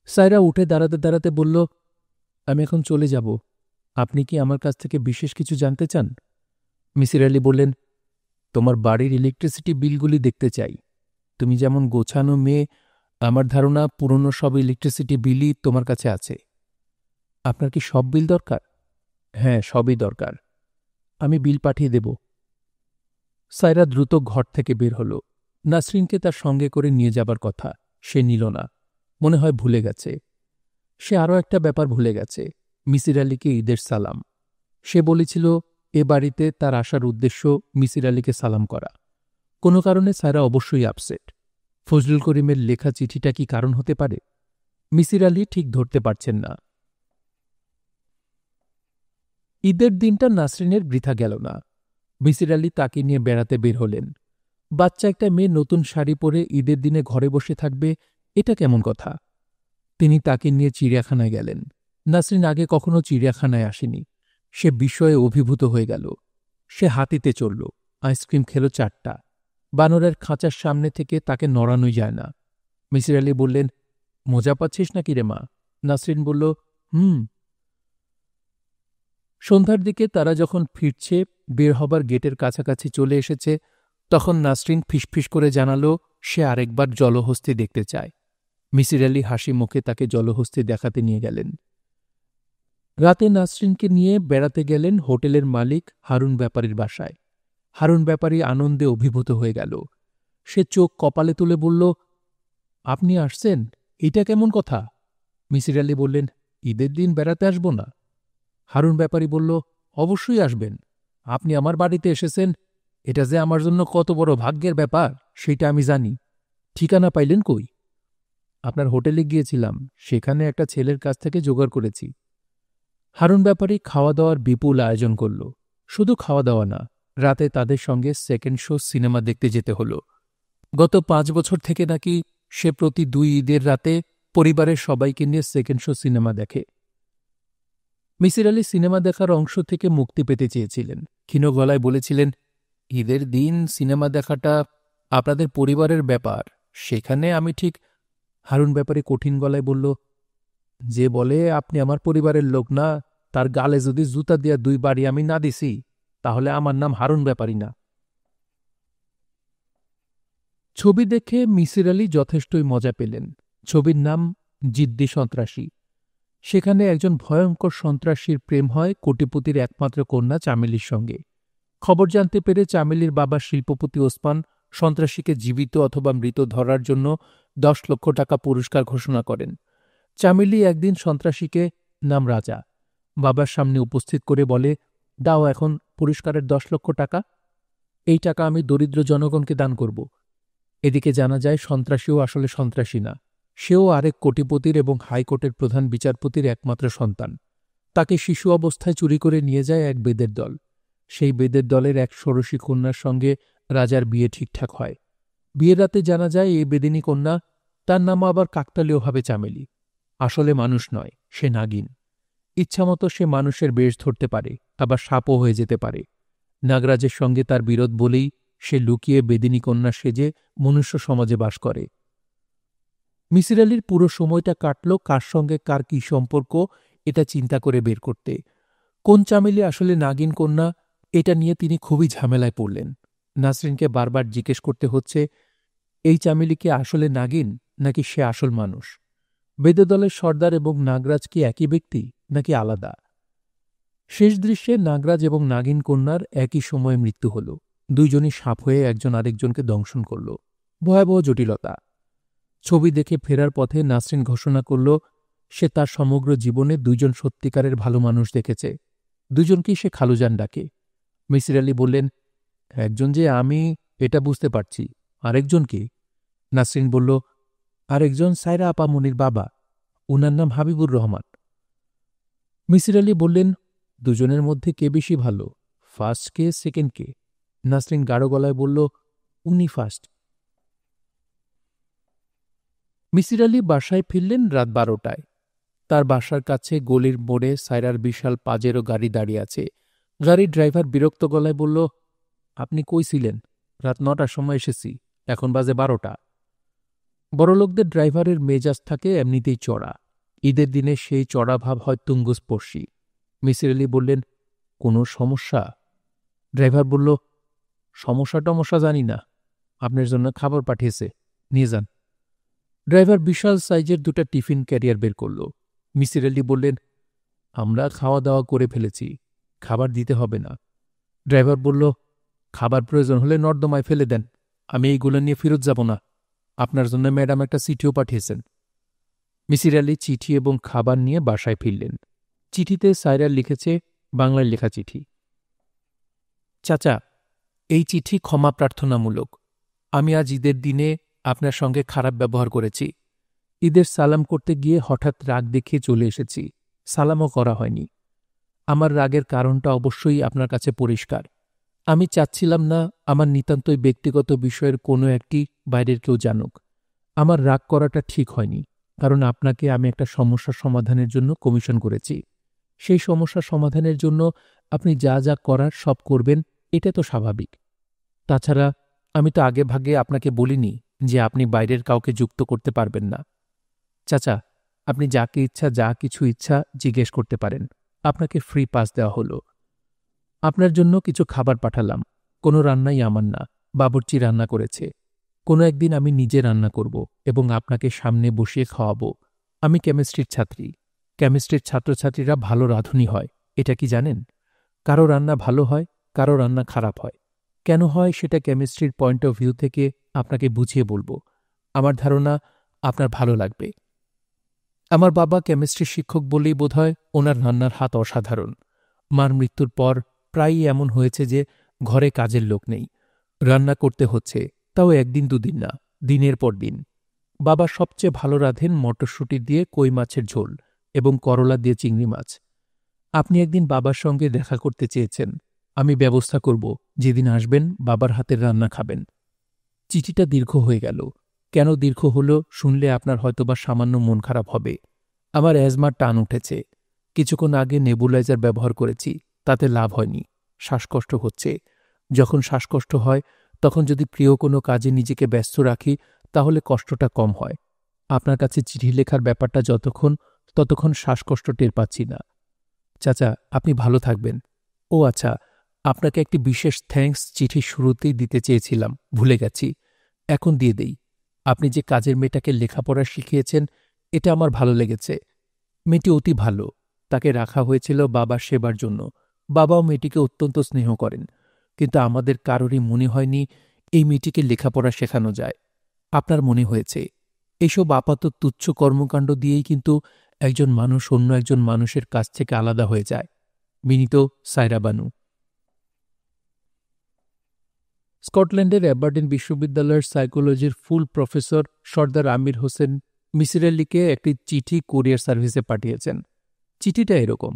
সায়রা উঠে দাঁড়াতে দাঁড়াতে বলল, আমি এখন চলে যাব। আপনি কি আমার কাছ থেকে বিশেষ কিছু জানতে চান? মিসির আলি বললেন, তোমার বাড়ির ইলেকট্রিসিটি বিলগুলি দেখতে চাই। তুমি যেমন গোছানো মেয়ে, আমার ধারণা পুরনো সব ইলেকট্রিসিটি বিলই তোমার কাছে আছে। আপনার কি সব বিল দরকার? হ্যাঁ, সবই দরকার। আমি বিল পাঠিয়ে দেব। সায়রা দ্রুত ঘর থেকে বের হল। নাসরিনকে তার সঙ্গে করে নিয়ে যাবার কথা, সে নিল না। মনে হয় ভুলে গেছে। সে আরও একটা ব্যাপার ভুলে গেছে। মিসির আলীকে ঈদের সালাম। সে বলেছিল এ বাড়িতে তার আসার উদ্দেশ্য মিসির আলীকে সালাম করা। কোনো কারণে সায়রা অবশ্যই আপসেট। ফজলুল করিমের লেখা চিঠিটা কি কারণ হতে পারে? মিসির আলী ঠিক ধরতে পারছেন না। ঈদের দিনটা নাসরিনের বৃথা গেল না। মিসির আলী তাকে নিয়ে বেড়াতে বের হলেন। বাচ্চা একটা মেয়ে নতুন শাড়ি পরে ঈদের দিনে ঘরে বসে থাকবে, এটা কেমন কথা? তিনি তাকে নিয়ে চিড়িয়াখানায় গেলেন। নাসরিন আগে কখনো চিড়িয়াখানায় আসেনি। সে বিস্ময়ে অভিভূত হয়ে গেল। সে হাতিতে চড়ল, আইসক্রিম খেল 4টা। বানরের খাঁচার সামনে থেকে তাকে নড়ানোই যায় না। মিসির আলী বললেন, মজা পাচ্ছিস নাকি রে মা? নাসরিন বলল, হুম। সন্ধ্যার দিকে তারা যখন ফিরছে, বের হবার গেটের কাছাকাছি চলে এসেছে, তখন নাসরিন ফিসফিস করে জানাল সে আরেকবার জলহস্তি দেখতে চায়। মিসির আলী হাসি মুখে তাকে জলহস্তি দেখাতে নিয়ে গেলেন। রাতে নাসরিনকে নিয়ে বেড়াতে গেলেন হোটেলের মালিক হারুন ব্যাপারীর বাসায়। হারুন ব্যাপারী আনন্দে অভিভূত হয়ে গেল। সে চোখ কপালে তুলে বলল, আপনি আসছেন? এটা কেমন কথা? মিসির আলী বললেন, ঈদের দিন বেড়াতে আসব না? হারুন ব্যাপারী বলল, অবশ্যই আসবেন। আপনি আমার বাড়িতে এসেছেন, এটা যে আমার জন্য কত বড় ভাগ্যের ব্যাপার সেটা আমি জানি। ঠিকানা পাইলেন কই? আপনার হোটেলে গিয়েছিলাম, সেখানে একটা ছেলের কাছ থেকে জোগাড় করেছি। হারুন ব্যাপারী খাওয়া দাওয়ার বিপুল আয়োজন করল। শুধু খাওয়া দাওয়া না, রাতে তাদের সঙ্গে সেকেন্ড শো সিনেমা দেখতে যেতে হল। গত 5 বছর থেকে নাকি সে প্রতি 2 ঈদের রাতে পরিবারের সবাইকে নিয়ে সেকেন্ড শো সিনেমা দেখে। মিসির আলী সিনেমা দেখার অংশ থেকে মুক্তি পেতে চেয়েছিলেন। ক্ষীণ গলায় বলেছিলেন, ঈদের দিন সিনেমা দেখাটা আপনাদের পরিবারের ব্যাপার, সেখানে আমি ঠিক। হারুন ব্যাপারী কঠিন গলায় বলল, যে বলে আপনি আমার পরিবারের লোক না, তার গালে যদি জুতা দিয়া 2 বাড়ি আমি না দিছি, তাহলে আমার নাম হারুন ব্যাপারী না। ছবি দেখে মিসির আলী যথেষ্টই মজা পেলেন। ছবির নাম জিদ্দি সন্ত্রাসী। সেখানে একজন ভয়ঙ্কর সন্ত্রাসীর প্রেম হয় কোটিপতির একমাত্র কন্যা চামেলির সঙ্গে। খবর জানতে পেরে চামেলির বাবা শিল্পপতি ওসমান সন্ত্রাসীকে জীবিত অথবা মৃত ধরার জন্য 10 লক্ষ টাকা পুরস্কার ঘোষণা করেন। চামেলি একদিন সন্ত্রাসীকে, নাম রাজা, বাবার সামনে উপস্থিত করে বলে, দাও এখন পুরস্কারের 10 লক্ষ টাকা। এই টাকা আমি দরিদ্র জনগণকে দান করব। এদিকে জানা যায় সন্ত্রাসীও আসলে সন্ত্রাসী না, সেও আরেক কোটিপতির এবং হাইকোর্টের প্রধান বিচারপতির একমাত্র সন্তান। তাকে শিশু অবস্থায় চুরি করে নিয়ে যায় এক বেদের দল। সেই বেদের দলের এক ষোড়শী কন্যার সঙ্গে রাজার বিয়ে ঠিকঠাক হয়। বিয়ের রাতে জানা যায় এই বেদিনী কন্যা, তার নামও আবার কাকতালীয়ভাবে চামেলি। আসলে মানুষ নয়, সে নাগিন। ইচ্ছামতো সে মানুষের বেশ ধরতে পারে, আবার সাপও হয়ে যেতে পারে। নাগরাজের সঙ্গে তার বিরোধ বলেই সে লুকিয়ে বেদিনী কন্যা সেজে মনুষ্য সমাজে বাস করে। মিসির আলীর পুরো সময়টা কাটল কার সঙ্গে কার কি সম্পর্ক এটা চিন্তা করে বের করতে। কোন চামেলি আসলে নাগিন কন্যা, এটা নিয়ে তিনি খুবই ঝামেলায় পড়লেন। নাসরিনকে বারবার জিজ্ঞেস করতে হচ্ছে, এই চামেলি কি আসলে নাগিন নাকি সে আসল মানুষ? বেদেদলের সর্দার এবং নাগরাজ কি একই ব্যক্তি নাকি আলাদা? শেষ দৃশ্যে নাগরাজ এবং নাগিন কন্যার একই সময়ে মৃত্যু হল। দুইজনই সাপ হয়ে একজন আরেকজনকে দংশন করল। ভয়াবহ জটিলতা। ছবি দেখে ফেরার পথে নাসরিন ঘোষণা করল, সে তার সমগ্র জীবনে 2 জন সত্যিকারের ভালো মানুষ দেখেছে। 2 জনকেই সে খালুজান ডাকে। মিসির আলী বললেন, একজন যে আমি এটা বুঝতে পারছি, আরেকজন কি? নাসরিন বলল, আরেকজন সায়রা আপা মনির বাবা, উনার নাম হাবিবুর রহমান। মিসির আলী বললেন, 2 জনের মধ্যে কে বেশি ভালো, ফার্স্ট কে সেকেন্ড কে? নাসরিন গাঢ় গলায় বলল, উনি ফার্স্ট। মিসির আলী বাসায় ফিরলেন রাত 12টায়। তার বাসার কাছে গলির মোড়ে সায়রার বিশাল পাজেরো গাড়ি দাঁড়িয়ে আছে। গাড়ির ড্রাইভার বিরক্ত গলায় বলল, আপনি কই ছিলেন? রাত 9টার সময় এসেছি, এখন বাজে 12টা। বড়লোকদের ড্রাইভারের মেজাজ থাকে এমনিতেই চড়া। ঈদের দিনে সেই চড়া ভাব হয় তুঙ্গস্পর্শী। মিসির আলী বললেন, কোনো সমস্যা? ড্রাইভার বলল, সমস্যা টমস্যা জানি না, আপনার জন্য খাবার পাঠিয়েছে, নিয়ে যান। ড্রাইভার বিশাল সাইজের 2টা টিফিন ক্যারিয়ার বের করল। মিসির আলী বললেন, আমরা খাওয়া দাওয়া করে ফেলেছি, খাবার দিতে হবে না। ড্রাইভার বলল, খাবার প্রয়োজন হলে নর্দমায় ফেলে দেন, আমি এইগুলো নিয়ে ফেরত যাব না। আপনার জন্য ম্যাডাম একটা চিঠিও পাঠিয়েছেন। মিসির আলী চিঠি এবং খাবার নিয়ে বাসায় ফিরলেন। চিঠিতে সায়রা লিখেছে, বাংলায় লেখা চিঠি। চাচা, এই চিঠি ক্ষমা প্রার্থনামূলক। আমি আজ ঈদের দিনে আপনার সঙ্গে খারাপ ব্যবহার করেছি। ঈদের সালাম করতে গিয়ে হঠাৎ রাগ দেখিয়ে চলে এসেছি, সালামও করা হয়নি। আমার রাগের কারণটা অবশ্যই আপনার কাছে পরিষ্কার। আমি চাচ্ছিলাম না আমার নিতান্তই ব্যক্তিগত বিষয়ের কোনো একটি বাইরের কেউ জানুক। আমার রাগ করাটা ঠিক হয়নি, কারণ আপনাকে আমি একটা সমস্যা সমাধানের জন্য কমিশন করেছি। সেই সমস্যা সমাধানের জন্য আপনি যা যা করার সব করবেন, এটা তো স্বাভাবিক। তাছাড়া আমি তো আগে ভাগে আপনাকে বলিনি যে আপনি বাইরের কাউকে যুক্ত করতে পারবেন না। চাচা, আপনি যাকে ইচ্ছা যা কিছু ইচ্ছা জিজ্ঞেস করতে পারেন। আপনাকে ফ্রি পাস দেওয়া হলো। আপনার জন্য কিছু খাবার পাঠালাম। কোনো রান্নাই আমার না, বাবুর্চি রান্না করেছে। কোনো একদিন আমি নিজে রান্না করব এবং আপনাকে সামনে বসিয়ে খাওয়াবো। আমি কেমিস্ট্রির ছাত্রী। কেমিস্ট্রির ছাত্রছাত্রীরা ভালো রাঁধুনি হয়, এটা কি জানেন? কারো রান্না ভালো হয়, কারো রান্না খারাপ হয়। কেন হয় সেটা কেমিস্ট্রির পয়েন্ট অফ ভিউ থেকে আপনাকে বুঝিয়ে বলবো। আমার ধারণা আপনার ভালো লাগবে। আমার বাবা কেমিস্ট্রি শিক্ষক বলেই বোধহয় ওনার রান্নার হাত অসাধারণ। মার মৃত্যুর পর প্রায়ই এমন হয়েছে যে ঘরে কাজের লোক নেই, রান্না করতে হচ্ছে, তাও একদিন দুদিন না, দিনের পর দিন। বাবা সবচেয়ে ভালো রাঁধেন মটরশুঁটি দিয়ে কই মাছের ঝোল এবং করলা দিয়ে চিংড়ি মাছ। আপনি একদিন বাবার সঙ্গে দেখা করতে চেয়েছেন। আমি ব্যবস্থা করব, যেদিন আসবেন বাবার হাতের রান্না খাবেন। চিঠিটা দীর্ঘ হয়ে গেল। কেন দীর্ঘ হল শুনলে আপনার হয়তোবা সামান্য মন খারাপ হবে। আমার অ্যাজমার টান উঠেছে। কিছুক্ষণ আগে নেবুলাইজার ব্যবহার করেছি, তাতে লাভ হয়নি। শ্বাসকষ্ট হচ্ছে। যখন শ্বাসকষ্ট হয় তখন যদি প্রিয় কোনো কাজে নিজেকে ব্যস্ত রাখি তাহলে কষ্টটা কম হয়। আপনার কাছে চিঠি লেখার ব্যাপারটা ততক্ষণ শ্বাসকষ্ট টের পাচ্ছি না। চাচা, আপনি ভালো থাকবেন। ও আচ্ছা, আপনাকে একটি বিশেষ থ্যাঙ্কস চিঠি শুরুতেই দিতে চেয়েছিলাম, ভুলে গেছি। এখন দিয়ে দেই। আপনি যে কাজের মেয়েটাকে লেখাপড়া শিখিয়েছেন, এটা আমার ভালো লেগেছে। মেয়েটি অতি ভালো। তাকে রাখা হয়েছিল বাবার সেবার জন্য। বাবাও মেয়েটিকে অত্যন্ত স্নেহ করেন, কিন্তু আমাদের কারোরই মনে হয়নি এই মেয়েটিকে লেখাপড়া শেখানো যায়। আপনার মনে হয়েছে। এইসব আপাতত তুচ্ছ কর্মকাণ্ড দিয়েই কিন্তু একজন মানুষ অন্য একজন মানুষের কাছ থেকে আলাদা হয়ে যায়। বিনীত, সায়রা বানু। স্কটল্যান্ডের অ্যাবারডিন বিশ্ববিদ্যালয়ের সাইকোলজির ফুল প্রফেসর সর্দার আমির হোসেন মিসির আলীকে একটি চিঠি কুরিয়ার সার্ভিসে পাঠিয়েছেন। চিঠিটা এরকম: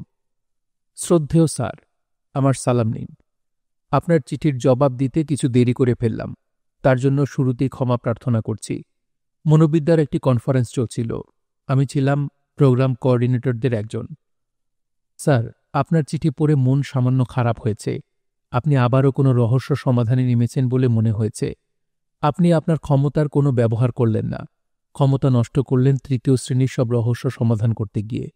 শ্রদ্ধেয় স্যার, আমার সালাম নিন। আপনার চিঠির জবাব দিতে কিছু দেরি করে ফেললাম, তার জন্য শুরুতেই ক্ষমা প্রার্থনা করছি। মনোবিদ্যার একটি কনফারেন্স চলছিল। আমি ছিলাম প্রোগ্রাম কোঅর্ডিনেটরদের একজন। স্যার, আপনার চিঠি পড়ে মন সামান্য খারাপ হয়েছে। আপনি আবারও কোনো রহস্য সমাধানে নেমেছেন বলে মনে হয়েছে। আপনি আপনার ক্ষমতার কোনো ব্যবহার করলেন না। ক্ষমতা নষ্ট করলেন তৃতীয় শ্রেণীর সব রহস্য সমাধান করতে গিয়ে।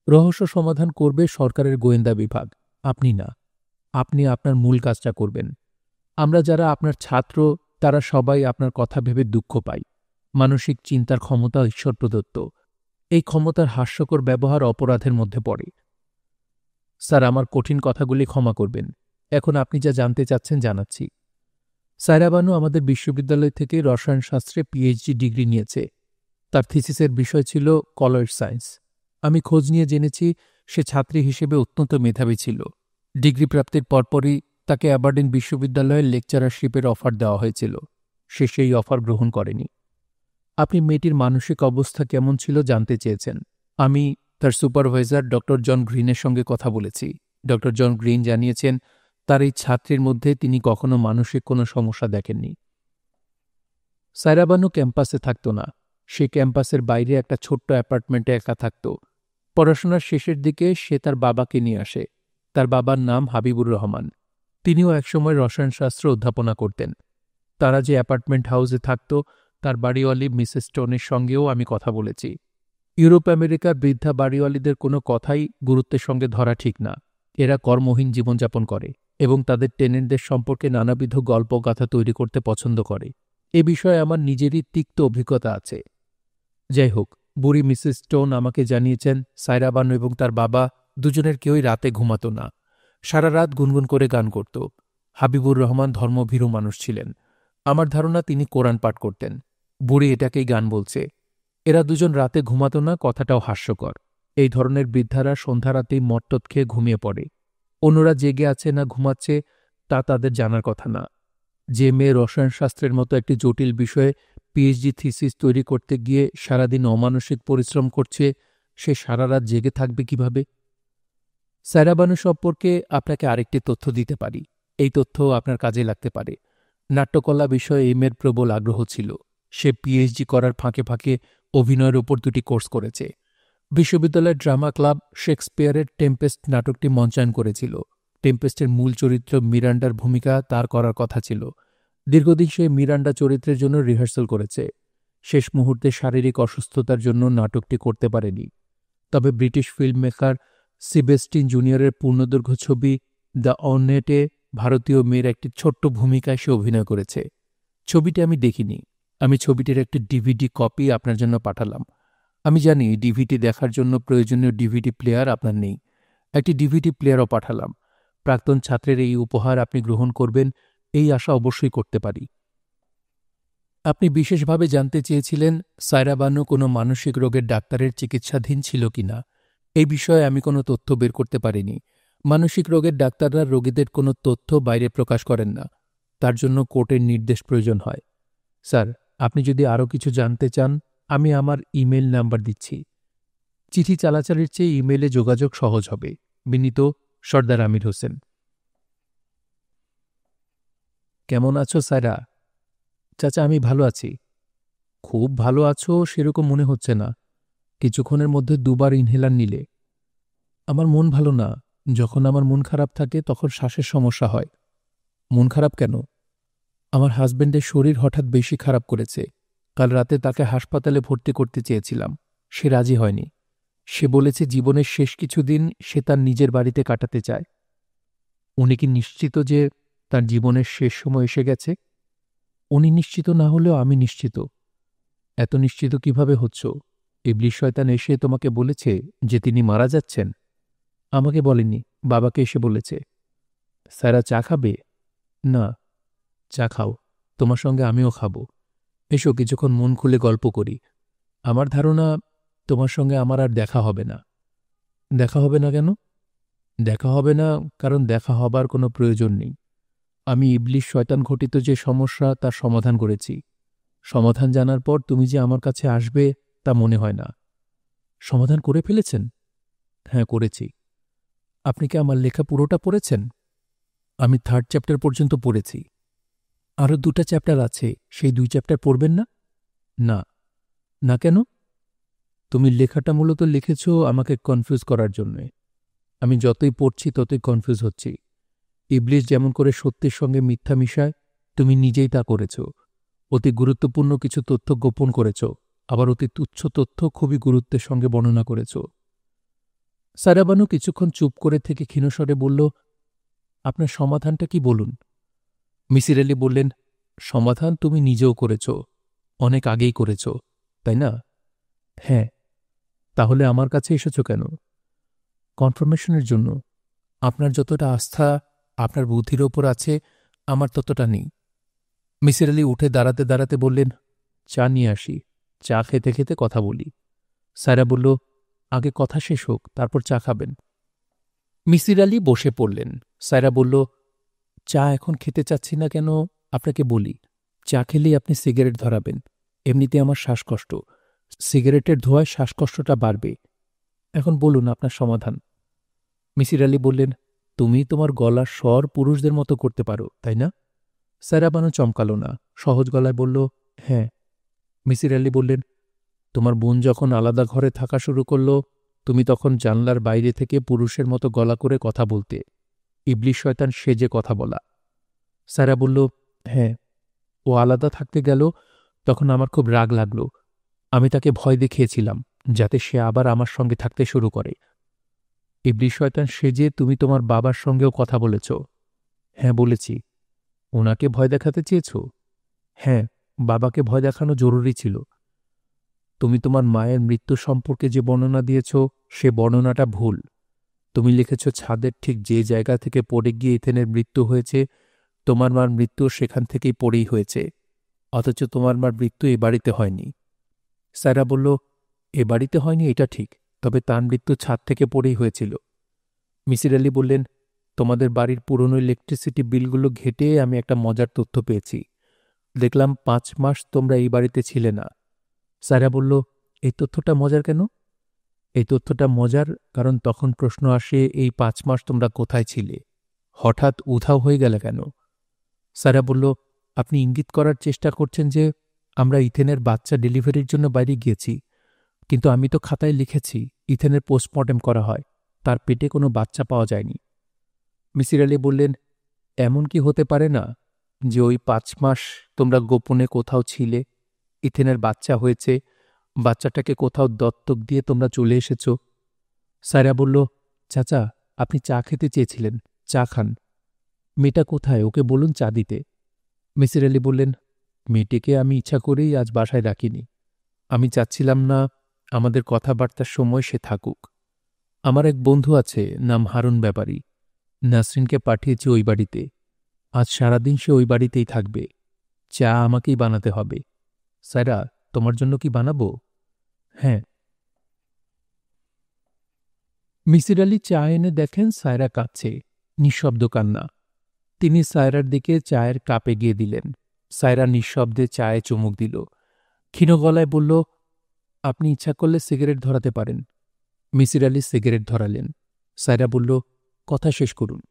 রহস্য সমাধান করবে সরকারের গোয়েন্দা বিভাগ, আপনি না। আপনি আপনার মূল কাজটা করবেন। আমরা যারা আপনার ছাত্র তারা সবাই আপনার কথা ভেবে দুঃখ পাই। মানসিক চিন্তার ক্ষমতা ঈশ্বর প্রদত্ত। এই ক্ষমতার হাস্যকর ব্যবহার অপরাধের মধ্যে পড়ে। স্যার, আমার কঠিন কথাগুলি ক্ষমা করবেন। এখন আপনি যা জানতে চাচ্ছেন জানাচ্ছি। সায়রা বানু আমাদের বিশ্ববিদ্যালয় থেকে রসায়নশাস্ত্রে পিএইচডি ডিগ্রি নিয়েছে। তার থিসিসের বিষয় ছিল কলয়েড সায়েন্স। আমি খোঁজ নিয়ে জেনেছি সে ছাত্রী হিসেবে অত্যন্ত মেধাবী ছিল। ডিগ্রি প্রাপ্তির পরপরই তাকে অ্যাবারডিন বিশ্ববিদ্যালয়ের লেকচারারশিপের অফার দেওয়া হয়েছিল। সে সেই অফার গ্রহণ করেনি। আপনি মেয়েটির মানসিক অবস্থা কেমন ছিল জানতে চেয়েছেন। আমি তার সুপারভাইজার ড জন গ্রিনের সঙ্গে কথা বলেছি। ড জন গ্রিন জানিয়েছেন তার এই ছাত্রীর মধ্যে তিনি কখনো মানসিক কোনো সমস্যা দেখেননি। সায়রা বানু ক্যাম্পাসে থাকত না। সে ক্যাম্পাসের বাইরে একটা ছোট্ট অ্যাপার্টমেন্টে একা থাকত। পড়াশোনার শেষের দিকে সে তার বাবাকে নিয়ে আসে। তার বাবার নাম হাবিবুর রহমান। তিনিও একসময় রসায়নশাস্ত্র অধ্যাপনা করতেন। তারা যে অ্যাপার্টমেন্ট হাউসে থাকত তার বাড়িওয়ালি মিসেস স্টোনের সঙ্গেও আমি কথা বলেছি। ইউরোপ আমেরিকার বৃদ্ধা বাড়িওয়ালিদের কোনো কথাই গুরুত্বের সঙ্গে ধরা ঠিক না। এরা কর্মহীন জীবনযাপন করে এবং তাদের টেনেন্টদের সম্পর্কে নানাবিধ গল্পগাথা তৈরি করতে পছন্দ করে। এ বিষয়ে আমার নিজেরই তিক্ত অভিজ্ঞতা আছে। যাই হোক, বুড়ি মিসেস স্টোন আমাকে জানিয়েছেন সায়রা বানু এবং তার বাবা দুজনের কেউই রাতে ঘুমাত না। সারা রাত গুনগুন করে গান করত। হাবিবুর রহমান ধর্মভীরু মানুষ ছিলেন। আমার ধারণা তিনি কোরআন পাঠ করতেন। বুড়ি এটাকেই গান বলছে। এরা দুজন রাতে ঘুমাত না, কথাটাও হাস্যকর। এই ধরনের বৃদ্ধারা সন্ধ্যা রাতেই মট্টত খেয়ে ঘুমিয়ে পড়ে। অন্যরা জেগে আছে না ঘুমাচ্ছে তা তাদের জানার কথা না। যে মেয়ে রসায়নশাস্ত্রের মতো একটি জটিল বিষয়ে পিএইচডি থিসিস তৈরি করতে গিয়ে সারাদিন অমানসিক পরিশ্রম করছে, সে সারা রাত জেগে থাকবে কিভাবে? সায়রা বানু সম্পর্কে আপনাকে আরেকটি তথ্য দিতে পারি। এই তথ্য আপনার কাজে লাগতে পারে। নাট্যকলা বিষয়ে এই মেয়ের প্রবল আগ্রহ ছিল। সে পিএইচডি করার ফাঁকে ফাঁকে অভিনয়ের ওপর 2টি কোর্স করেছে। বিশ্ববিদ্যালয়ের ড্রামা ক্লাব শেক্সপিয়ারের টেম্পেস্ট নাটকটি মঞ্চায়ন করেছিল। টেম্পেস্টের মূল চরিত্র মিরান্ডার ভূমিকা তার করার কথা ছিল। দীর্ঘদিন সে মিরান্ডা চরিত্রের জন্য রিহার্সাল করেছে। শেষ মুহূর্তে শারীরিক অসুস্থতার জন্য নাটকটি করতে পারেনি। তবে ব্রিটিশ ফিল্ম মেকার সিবেস্টিন জুনিয়রের পূর্ণদৈর্ঘ্য ছবি দ্য অর্নেটে ভারতীয় মেয়ের একটি ছোট্ট ভূমিকায় সে অভিনয় করেছে। ছবিটি আমি দেখিনি। আমি ছবিটির একটি ডিভিডি কপি আপনার জন্য পাঠালাম। আমি জানি ডিভিডি দেখার জন্য প্রয়োজনীয় ডিভিডি প্লেয়ার আপনার নেই। একটি ডিভিডি প্লেয়ারও পাঠালাম। প্রাক্তন ছাত্রের এই উপহার আপনি গ্রহণ করবেন, এই আশা অবশ্যই করতে পারি। আপনি বিশেষভাবে জানতে চেয়েছিলেন সায়রা বানু কোনো মানসিক রোগের ডাক্তারের চিকিৎসাধীন ছিল কিনা। এই বিষয়ে আমি কোনো তথ্য বের করতে পারিনি। মানসিক রোগের ডাক্তাররা রোগীদের কোনো তথ্য বাইরে প্রকাশ করেন না। তার জন্য কোর্টের নির্দেশ প্রয়োজন হয়। স্যার, আপনি যদি আরও কিছু জানতে চান, আমি আমার ইমেল নাম্বার দিচ্ছি। চিঠি চালাচালির চেয়ে ইমেলে যোগাযোগ সহজ হবে। বিনীত, সর্দার আমির হোসেন। কেমন আছো সায়রা? চাচা, আমি ভালো আছি। খুব ভালো আছো সেরকম মনে হচ্ছে না। কিছুক্ষণের মধ্যে 2বার ইনহেলার নিলে। আমার মন ভালো না। যখন আমার মন খারাপ থাকে তখন শ্বাসের সমস্যা হয়। মন খারাপ কেন? আমার হাজবেন্ডের শরীর হঠাৎ বেশি খারাপ করেছে। কাল রাতে তাকে হাসপাতালে ভর্তি করতে চেয়েছিলাম। সে রাজি হয়নি। সে বলেছে জীবনের শেষ কিছুদিন সে তার নিজের বাড়িতে কাটাতে চায়। উনি কি নিশ্চিত যে তার জীবনের শেষ সময় এসে গেছে? উনি নিশ্চিত না হলেও আমি নিশ্চিত। এত নিশ্চিত কিভাবে হচ্ছ? ইবলিশ শয়তান এসে তোমাকে বলেছে যে তিনি মারা যাচ্ছেন? আমাকে বলেনি, বাবাকে এসে বলেছে। স্যারা, চা খাবে? না। চা খাও, তোমার সঙ্গে আমিও খাব। এসো কিছুক্ষণ মন খুলে গল্প করি। আমার ধারণা তোমার সঙ্গে আমার আর দেখা হবে না। দেখা হবে না কেন? দেখা হবে না কারণ দেখা হবার কোনো প্রয়োজন নেই। আমি ইবলিশ শয়তান ঘটিত যে সমস্যা তার সমাধান করেছি। সমাধান জানার পর তুমি যে আমার কাছে আসবে তা মনে হয় না। সমাধান করে ফেলেছেন? হ্যাঁ, করেছি। আপনি কি আমার লেখা পুরোটা পড়েছেন? আমি 3rd চ্যাপ্টার পর্যন্ত পড়েছি। আরও 2টা চ্যাপ্টার আছে, সেই 2 চ্যাপ্টার পড়বেন না? না। না কেন? তুমি লেখাটা মূলত লিখেছ আমাকে কনফিউজ করার জন্যে। আমি যতই পড়ছি ততই কনফিউজ হচ্ছি। ইবলিশ যেমন করে সত্যের সঙ্গে মিথ্যা মিশায়, তুমি নিজেই তা করেছ। অতি গুরুত্বপূর্ণ কিছু তথ্য গোপন করেছ, আবার অতি তুচ্ছ তথ্য খুবই গুরুত্বের সঙ্গে বর্ণনা করেছ। সায়রা বানু কিছুক্ষণ চুপ করে থেকে ক্ষীণস্বরে বলল, আপনার সমাধানটা কি বলুন? মিসির আলি বললেন, সমাধান তুমি নিজেও করেছ, অনেক আগেই করেছ, তাই না? হ্যাঁ। তাহলে আমার কাছে এসেছ কেন? কনফার্মেশনের জন্য। আপনার যতটা আস্থা আপনার বুদ্ধির ওপর আছে, আমার ততটা নেই। মিসির আলি উঠে দাঁড়াতে দাঁড়াতে বললেন, চা নিয়ে আসি, চা খেতে খেতে কথা বলি। সায়রা বলল, আগে কথা শেষ হোক, তারপর চা খাবেন। মিসির আলি বসে পড়লেন। সায়রা বলল, চা এখন খেতে চাচ্ছি না কেন আপনাকে বলি। চা খেলেই আপনি সিগারেট ধরাবেন। এমনিতে আমার শ্বাসকষ্ট, সিগারেটের ধোঁয়ায় শ্বাসকষ্টটা বাড়বে। এখন বলুন আপনার সমাধান। মিসির আলি বললেন, তুমি তোমার গলার স্বর পুরুষদের মতো করতে পারো, তাই না? সায়রা বানু চমকাল না, সহজ গলায় বলল, হ্যাঁ। মিসির আলি বললেন, তোমার বোন যখন আলাদা ঘরে থাকা শুরু করল, তুমি তখন জানলার বাইরে থেকে পুরুষের মতো গলা করে কথা বলতে। ইবলিশ শয়তান সেজে কথা বলা। সায়রা বলল, হ্যাঁ। ও আলাদা থাকতে গেল, তখন আমার খুব রাগ লাগল। আমি তাকে ভয় দেখিয়েছিলাম যাতে সে আবার আমার সঙ্গে থাকতে শুরু করে। ইবলিশ শয়তান সেজে তুমি তোমার বাবার সঙ্গেও কথা বলেছ? হ্যাঁ, বলেছি। ওনাকে ভয় দেখাতে চেয়েছ? হ্যাঁ, বাবাকে ভয় দেখানো জরুরি ছিল। তুমি তোমার মায়ের মৃত্যু সম্পর্কে যে বর্ণনা দিয়েছ সে বর্ণনাটা ভুল। তুমি লিখেছ ছাদের ঠিক যে জায়গা থেকে পড়ে গিয়ে ইথেনের মৃত্যু হয়েছে, তোমার মার মৃত্যু সেখান থেকেই পড়েই হয়েছে, অথচ তোমার মার মৃত্যু এ বাড়িতে হয়নি। সায়রা বলল, এ বাড়িতে হয়নি এটা ঠিক, তবে তার মৃত্যু ছাদ থেকে পড়েই হয়েছিল। মিসির আলি বললেন, তোমাদের বাড়ির পুরনো ইলেকট্রিসিটি বিলগুলো ঘেঁটে আমি একটা মজার তথ্য পেয়েছি। দেখলাম 5 মাস তোমরা এই বাড়িতে ছিলে না। সায়রা বলল, এই তথ্যটা মজার কেন? এই তথ্যটা মজার কারণ তখন প্রশ্ন আসে, এই 5 মাস তোমরা কোথায় ছিলে? হঠাৎ উধাও হয়ে গেলে কেন? সায়রা বলল, আপনি ইঙ্গিত করার চেষ্টা করছেন যে আমরা ইথেনের বাচ্চা ডেলিভারির জন্য বাইরে গিয়েছি, কিন্তু আমি তো খাতায় লিখেছি ইথেনের পোস্টমর্টেম করা হয়, তার পেটে কোনো বাচ্চা পাওয়া যায়নি। মিসির আলি বললেন, এমন কি হতে পারে না যে ওই 5 মাস তোমরা গোপনে কোথাও ছিলে, ইথেনের বাচ্চা হয়েছে, বাচ্চাটাকে কোথাও দত্তক দিয়ে তোমরা চলে এসেছ? সায়রা বলল, চাচা, আপনি চা খেতে চেয়েছিলেন, চা খান। মেয়েটা কোথায়, ওকে বলুন চা দিতে। মিসির আলি বললেন, মেয়েটিকে আমি ইচ্ছা করেই আজ বাসায় রাখিনি। আমি চাচ্ছিলাম না আমাদের কথাবার্তার সময় সে থাকুক। আমার এক বন্ধু আছে, নাম হারুন ব্যাপারী। নাসরিনকে পাঠিয়েছি ওই বাড়িতে। আজ সারাদিন সে ওই বাড়িতেই থাকবে। চা আমাকেই বানাতে হবে। সায়রা, তোমার জন্য কি বানাবো? হ্যাঁ। মিসির আলি চা এনে দেখেন সায়রা কাঁদছে, নিঃশব্দ কান্না। তিনি সায়রার দিকে চায়ের কাপে গিয়ে দিলেন। সায়রা নিঃশব্দে চায়ে চুমুক দিল। ক্ষীণ গলায় বলল, আপনি ইচ্ছা করলে সিগারেট ধরাতে পারেন। মিসির আলি সিগারেট ধরালেন। সায়রা বলল, কথা শেষ করুন।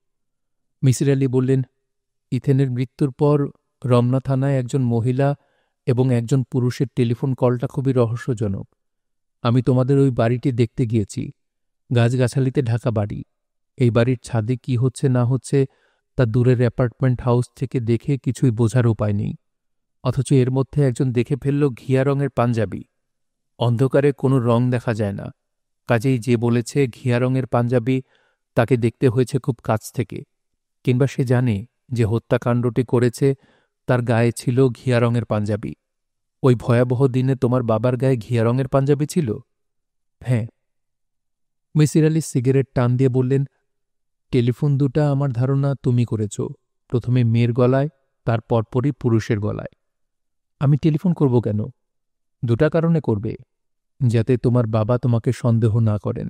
মিসির আলি বললেন, ইথেনের মৃত্যুর পর রমনা থানায় একজন মহিলা এবং একজন পুরুষের টেলিফোন কলটা খুবই রহস্যজনক। আমি তোমাদের ওই বাড়িটি দেখতে গিয়েছি, গাছগাছালিতে ঢাকা বাড়ি। এই বাড়ির ছাদে কি হচ্ছে না হচ্ছে তা দূরের অ্যাপার্টমেন্ট হাউস থেকে দেখে কিছুই বোঝার উপায় নেই। অথচ এর মধ্যে একজন দেখে ফেলল ঘিয়া রঙের পাঞ্জাবি। অন্ধকারে কোনো রং দেখা যায় না, কাজেই যে বলেছে ঘিয়া রঙের পাঞ্জাবি, তাকে দেখতে হয়েছে খুব কাছ থেকে। কিংবা সে জানে যে হত্যাকাণ্ডটি করেছে তার গায়ে ছিল ঘিয়া রঙের পাঞ্জাবি। ওই ভয়াবহ দিনে তোমার বাবার গায়ে ঘিয়া রঙের পাঞ্জাবি ছিল? হ্যাঁ। মিসির আলি সিগারেট টান দিয়ে বললেন, টেলিফোন দুটা আমার ধারণা তুমি করেছ, প্রথমে মেয়ের গলায়, তার পরপরই পুরুষের গলায়। আমি টেলিফোন করব কেন? দুটা কারণে করবে। যাতে তোমার বাবা তোমাকে সন্দেহ না করেন,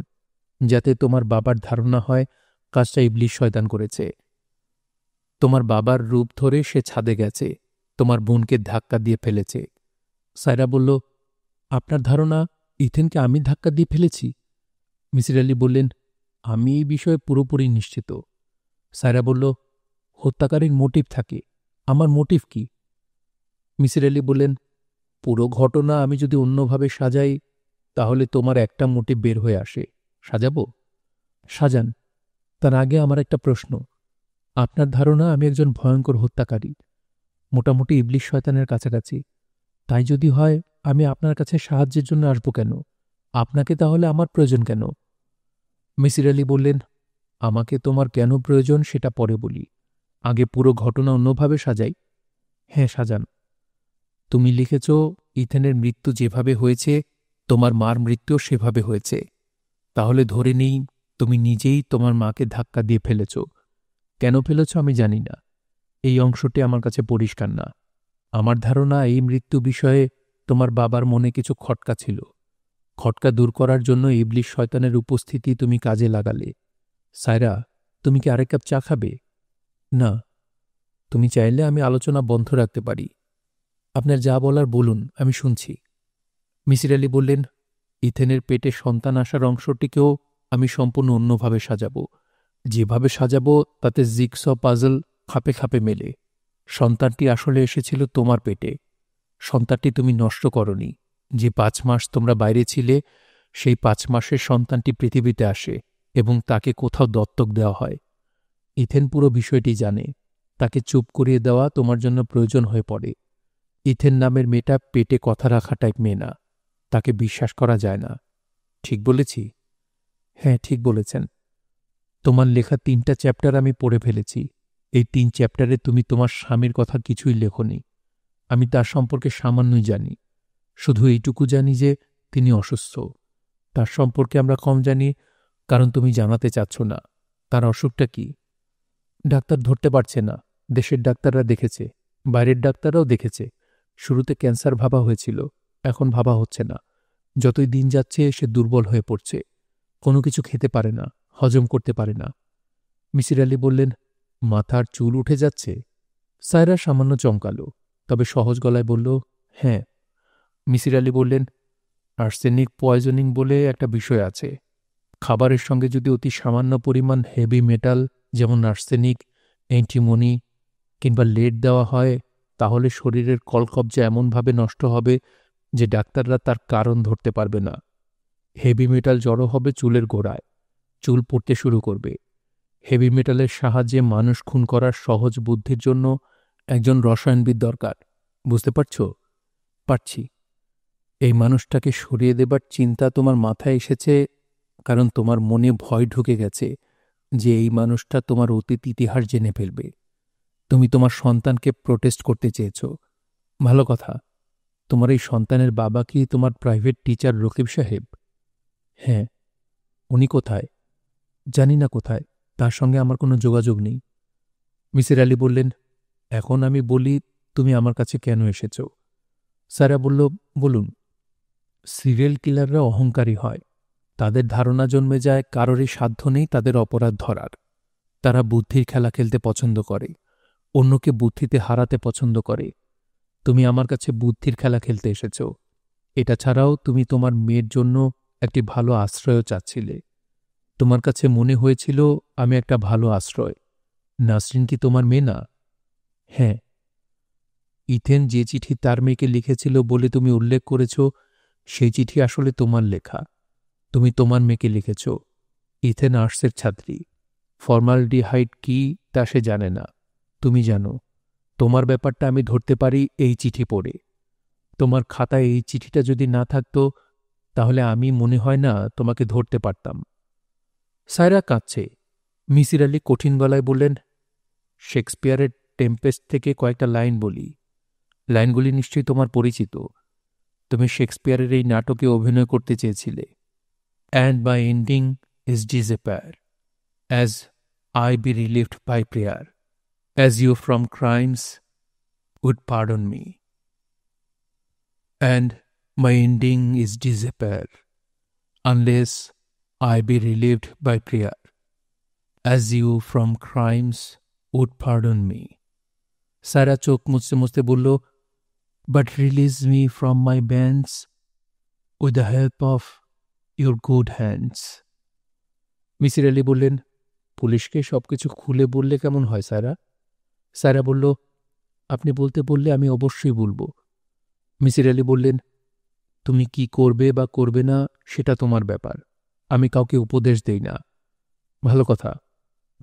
যাতে তোমার বাবার ধারণা হয় কাজটা ইবলিশ শয়তান করেছে। তোমার বাবার রূপ ধরে সে ছাদে গেছে, তোমার বোনকে ধাক্কা দিয়ে ফেলেছে। সায়রা বলল, আপনার ধারণা ইথেনকে আমি ধাক্কা দিয়ে ফেলেছি? মিসির আলি বললেন, আমি এই বিষয়ে পুরোপুরি নিশ্চিত। সায়রা বলল, হত্যাকারীর মোটিভ থাকে, আমার মোটিভ কি? মিসির আলি বললেন, পুরো ঘটনা আমি যদি অন্যভাবে সাজাই তাহলে তোমার একটা মোটিভ বের হয়ে আসে। সাজাবো? সাজান। তার আগে আমার একটা প্রশ্ন। আপনার ধারণা আমি একজন ভয়ঙ্কর হত্যাকারী, মোটামুটি ইবলিশ শয়তানের কাছাকাছি। তাই যদি হয়, আমি আপনার কাছে সাহায্যের জন্য আসব কেন? আপনাকে তাহলে আমার প্রয়োজন কেন? মিসির আলি বললেন, আমাকে তোমার কেন প্রয়োজন সেটা পরে বলি, আগে পুরো ঘটনা অন্যভাবে সাজাই। হ্যাঁ, সাজান। তুমি লিখেছ ইথেনের মৃত্যু যেভাবে হয়েছে তোমার মার মৃত্যুও সেভাবে হয়েছে। তাহলে ধরে নেই তুমি নিজেই তোমার মাকে ধাক্কা দিয়ে ফেলেছ। কেন ফেলেছ আমি জানি না, এই অংশটি আমার কাছে পরিষ্কার না। আমার ধারণা এই মৃত্যু বিষয়ে তোমার বাবার মনে কিছু খটকা ছিল। খটকা দূর করার জন্য ইবলিশ শয়তানের উপস্থিতি তুমি কাজে লাগালে। সায়রা, তুমি কি আরেক কাপ চা খাবে? না। তুমি চাইলে আমি আলোচনা বন্ধ রাখতে পারি। আপনার যা বলার বলুন, আমি শুনছি। মিসির আলি বললেন, ইথেনের পেটে সন্তান আসার অংশটিকেও আমি সম্পূর্ণ অন্যভাবে সাজাব। যেভাবে সাজাব তাতে জিগস পাজল খাপে খাপে মেলে। সন্তানটি আসলে এসেছিল তোমার পেটে। সন্তানটি তুমি নষ্ট করনি। যে 5 মাস তোমরা বাইরে ছিলে, সেই 5 মাসের সন্তানটি পৃথিবীতে আসে এবং তাকে কোথাও দত্তক দেওয়া হয়। ইথেন পুরো বিষয়টি জানে। তাকে চুপ করিয়ে দেওয়া তোমার জন্য প্রয়োজন হয়ে পড়ে। ইথেন নামের মেয়েটা পেটে কথা রাখা টাইপ মেয়ে না, তাকে বিশ্বাস করা যায় না। ঠিক বলেছি? হ্যাঁ, ঠিক বলেছেন। তোমার লেখা 3টা চ্যাপ্টার আমি পড়ে ফেলেছি। এই 3 চ্যাপ্টারে তুমি তোমার স্বামীর কথা কিছুই লেখনি। আমি তার সম্পর্কে সামান্যই জানি। শুধু এইটুকু জানি যে তিনি অসুস্থ। তার সম্পর্কে আমরা কম জানি কারণ তুমি জানাতে চাচ্ছ না। তার অসুখটা কি? ডাক্তার ধরতে পারছে না। দেশের ডাক্তাররা দেখেছে, বাইরের ডাক্তাররাও দেখেছে। শুরুতে ক্যান্সার ভাবা হয়েছিল, এখন ভাবা হচ্ছে না। যতই দিন যাচ্ছে সে দুর্বল হয়ে পড়ছে। কোনো কিছু খেতে পারে না, হজম করতে পারে না। মিসির আলি বললেন, মাথার চুল উঠে যাচ্ছে? সায়রা সামান্য চমকালো, তবে সহজ গলায় বলল, হ্যাঁ। মিসির আলি বললেন, আর্সেনিক পয়জনিং বলে একটা বিষয় আছে। খাবারের সঙ্গে যদি অতি সামান্য পরিমাণ হেভি মেটাল যেমন আর্সেনিক, অ্যান্টিমনি কিংবা লেড দেওয়া হয়, তাহলে শরীরের কলকবজা এমনভাবে নষ্ট হবে যে ডাক্তাররা তার কারণ ধরতে পারবে না। হেভি মেটাল জড়ো হবে চুলের গোড়ায়, চুল পড়তে শুরু করবে। হেভি মেটালের সাহায্যে মানুষ খুন করার সহজ বুদ্ধির জন্য একজন রসায়নবিদ দরকার। বুঝতে পারছ? পারছি। এই মানুষটাকে সরিয়ে দেবার চিন্তা তোমার মাথায় এসেছে কারণ তোমার মনে ভয় ঢুকে গেছে যে এই মানুষটা তোমার অতীত ইতিহাস জেনে ফেলবে। তুমি তোমার সন্তানকে প্রোটেস্ট করতে চেয়েছ। ভালো কথা। তোমার এই সন্তানের বাবা কি তোমার প্রাইভেট টিচার রকিব সাহেব? হ্যাঁ। উনি কোথায়? জানি না কোথায়, তার সঙ্গে আমার কোনো যোগাযোগ নেই। মিসির আলি বললেন, এখন আমি বলি তুমি আমার কাছে কেন এসেছ। সারা বলল, বলুন। সিরিয়াল কিলাররা অহংকারী হয়। তাদের ধারণা জন্মে যায় কারোরই সাধ্য নেই তাদের অপরাধ ধরার। তারা বুদ্ধির খেলা খেলতে পছন্দ করে, অন্যকে বুদ্ধিতে হারাতে পছন্দ করে। তুমি আমার কাছে বুদ্ধির খেলা খেলতে এসেছ। এটা ছাড়াও তুমি তোমার মেয়ের জন্য একটি ভালো আশ্রয়ও চাচ্ছিলে। তোমার কাছে মনে হয়েছিল আমি একটা ভালো আশ্রয়। নাসরিন কি তোমার মেয়ে না? হ্যাঁ। ইথেন যে চিঠি তার মেয়েকে লিখেছিল বলে তুমি উল্লেখ করেছ, সেই চিঠি আসলে তোমার লেখা। তুমি তোমার মেয়েকে লিখেছ। ইথেন আর্টসের ছাত্রী। ফর্মালডিহাইড কি তা সে জানে না, তুমি জানো। তোমার ব্যাপারটা আমি ধরতে পারি এই চিঠি পড়ে। তোমার খাতায় এই চিঠিটা যদি না থাকত, তাহলে আমি মনে হয় না তোমাকে ধরতে পারতাম। সায়রা কাঁদছে। মিসির আলি কঠিন গলায় বললেন, শেক্সপিয়ারের টেম্পেস্ট থেকে কয়েকটা লাইন বলি। লাইনগুলি নিশ্চয়ই তোমার পরিচিত। তুমি শেক্সপিয়ারের এই নাটকে অভিনয় করতে চেয়েছিলে। And my ending is disappear, as I be relieved by prayer, as you from crimes would pardon me. And my ending is disappear, unless I be relieved by prayer, as you from crimes would pardon me. সারা চোখ মুছতে মুছতে বলল, but release me from my bands with the help of your good hands. Misir Ali বললেন, পুলিশকে সবকিছু খুলে বললে কেমন হয় সারা? সারা বলল, আপনি বলতে বললে আমি অবশ্যই বলবো। মিসির আলি বললেন, তুমি কি করবে বা করবে না সেটা তোমার ব্যাপার। আমি কাউকে উপদেশ দেই না। ভালো কথা।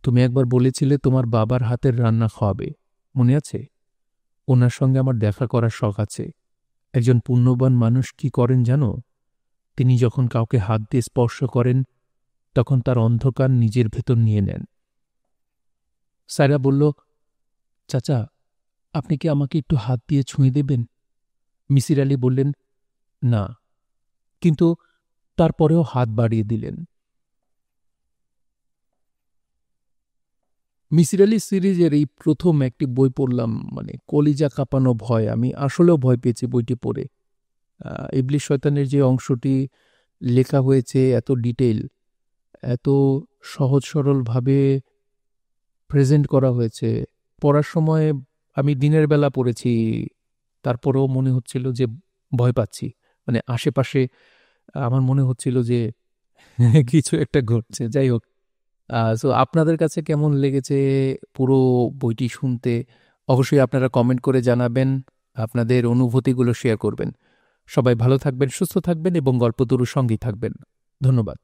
তুমি একবার বলেছিলে তোমার বাবার হাতের রান্না খাওয়াবে, মনে আছে? ওনার সঙ্গে আমার দেখা করার শখ আছে। একজন পুণ্যবান মানুষ কি করেন জানো? তিনি যখন কাউকে হাত দিয়ে স্পর্শ করেন, তখন তার অন্ধকার নিজের ভেতর নিয়ে নেন। সায়রা বলল, চাচা, আপনি কি আমাকে একটু হাত দিয়ে ছুঁয়ে দেবেন? মিসির আলি বললেন, না, কিন্তু তারপরেও হাত বাড়িয়ে দিলেন। মিসির আলি সিরিজের এই প্রথম একটি বই পড়লাম, কলিজা কাঁপানো ভয়। আমি আসলেও ভয় পেয়েছি বইটি পড়ে। ইবলিশ শয়তানের যে অংশটি লেখা হয়েছে, এত ডিটেইল, এত সহজ সরলভাবে প্রেজেন্ট করা হয়েছে। পড়ার সময় আমি দিনের বেলা পড়েছি, তারপরেও মনে হচ্ছিল যে ভয় পাচ্ছি। আশেপাশে আমার মনে হচ্ছিল যে কিছু একটা ঘটছে। যাই হোক, সো আপনাদের কাছে কেমন লেগেছে পুরো বইটি শুনতে অবশ্যই আপনারা কমেন্ট করে জানাবেন, আপনাদের অনুভূতিগুলো শেয়ার করবেন। সবাই ভালো থাকবেন, সুস্থ থাকবেন এবং গল্পতরুর সঙ্গেই থাকবেন। ধন্যবাদ।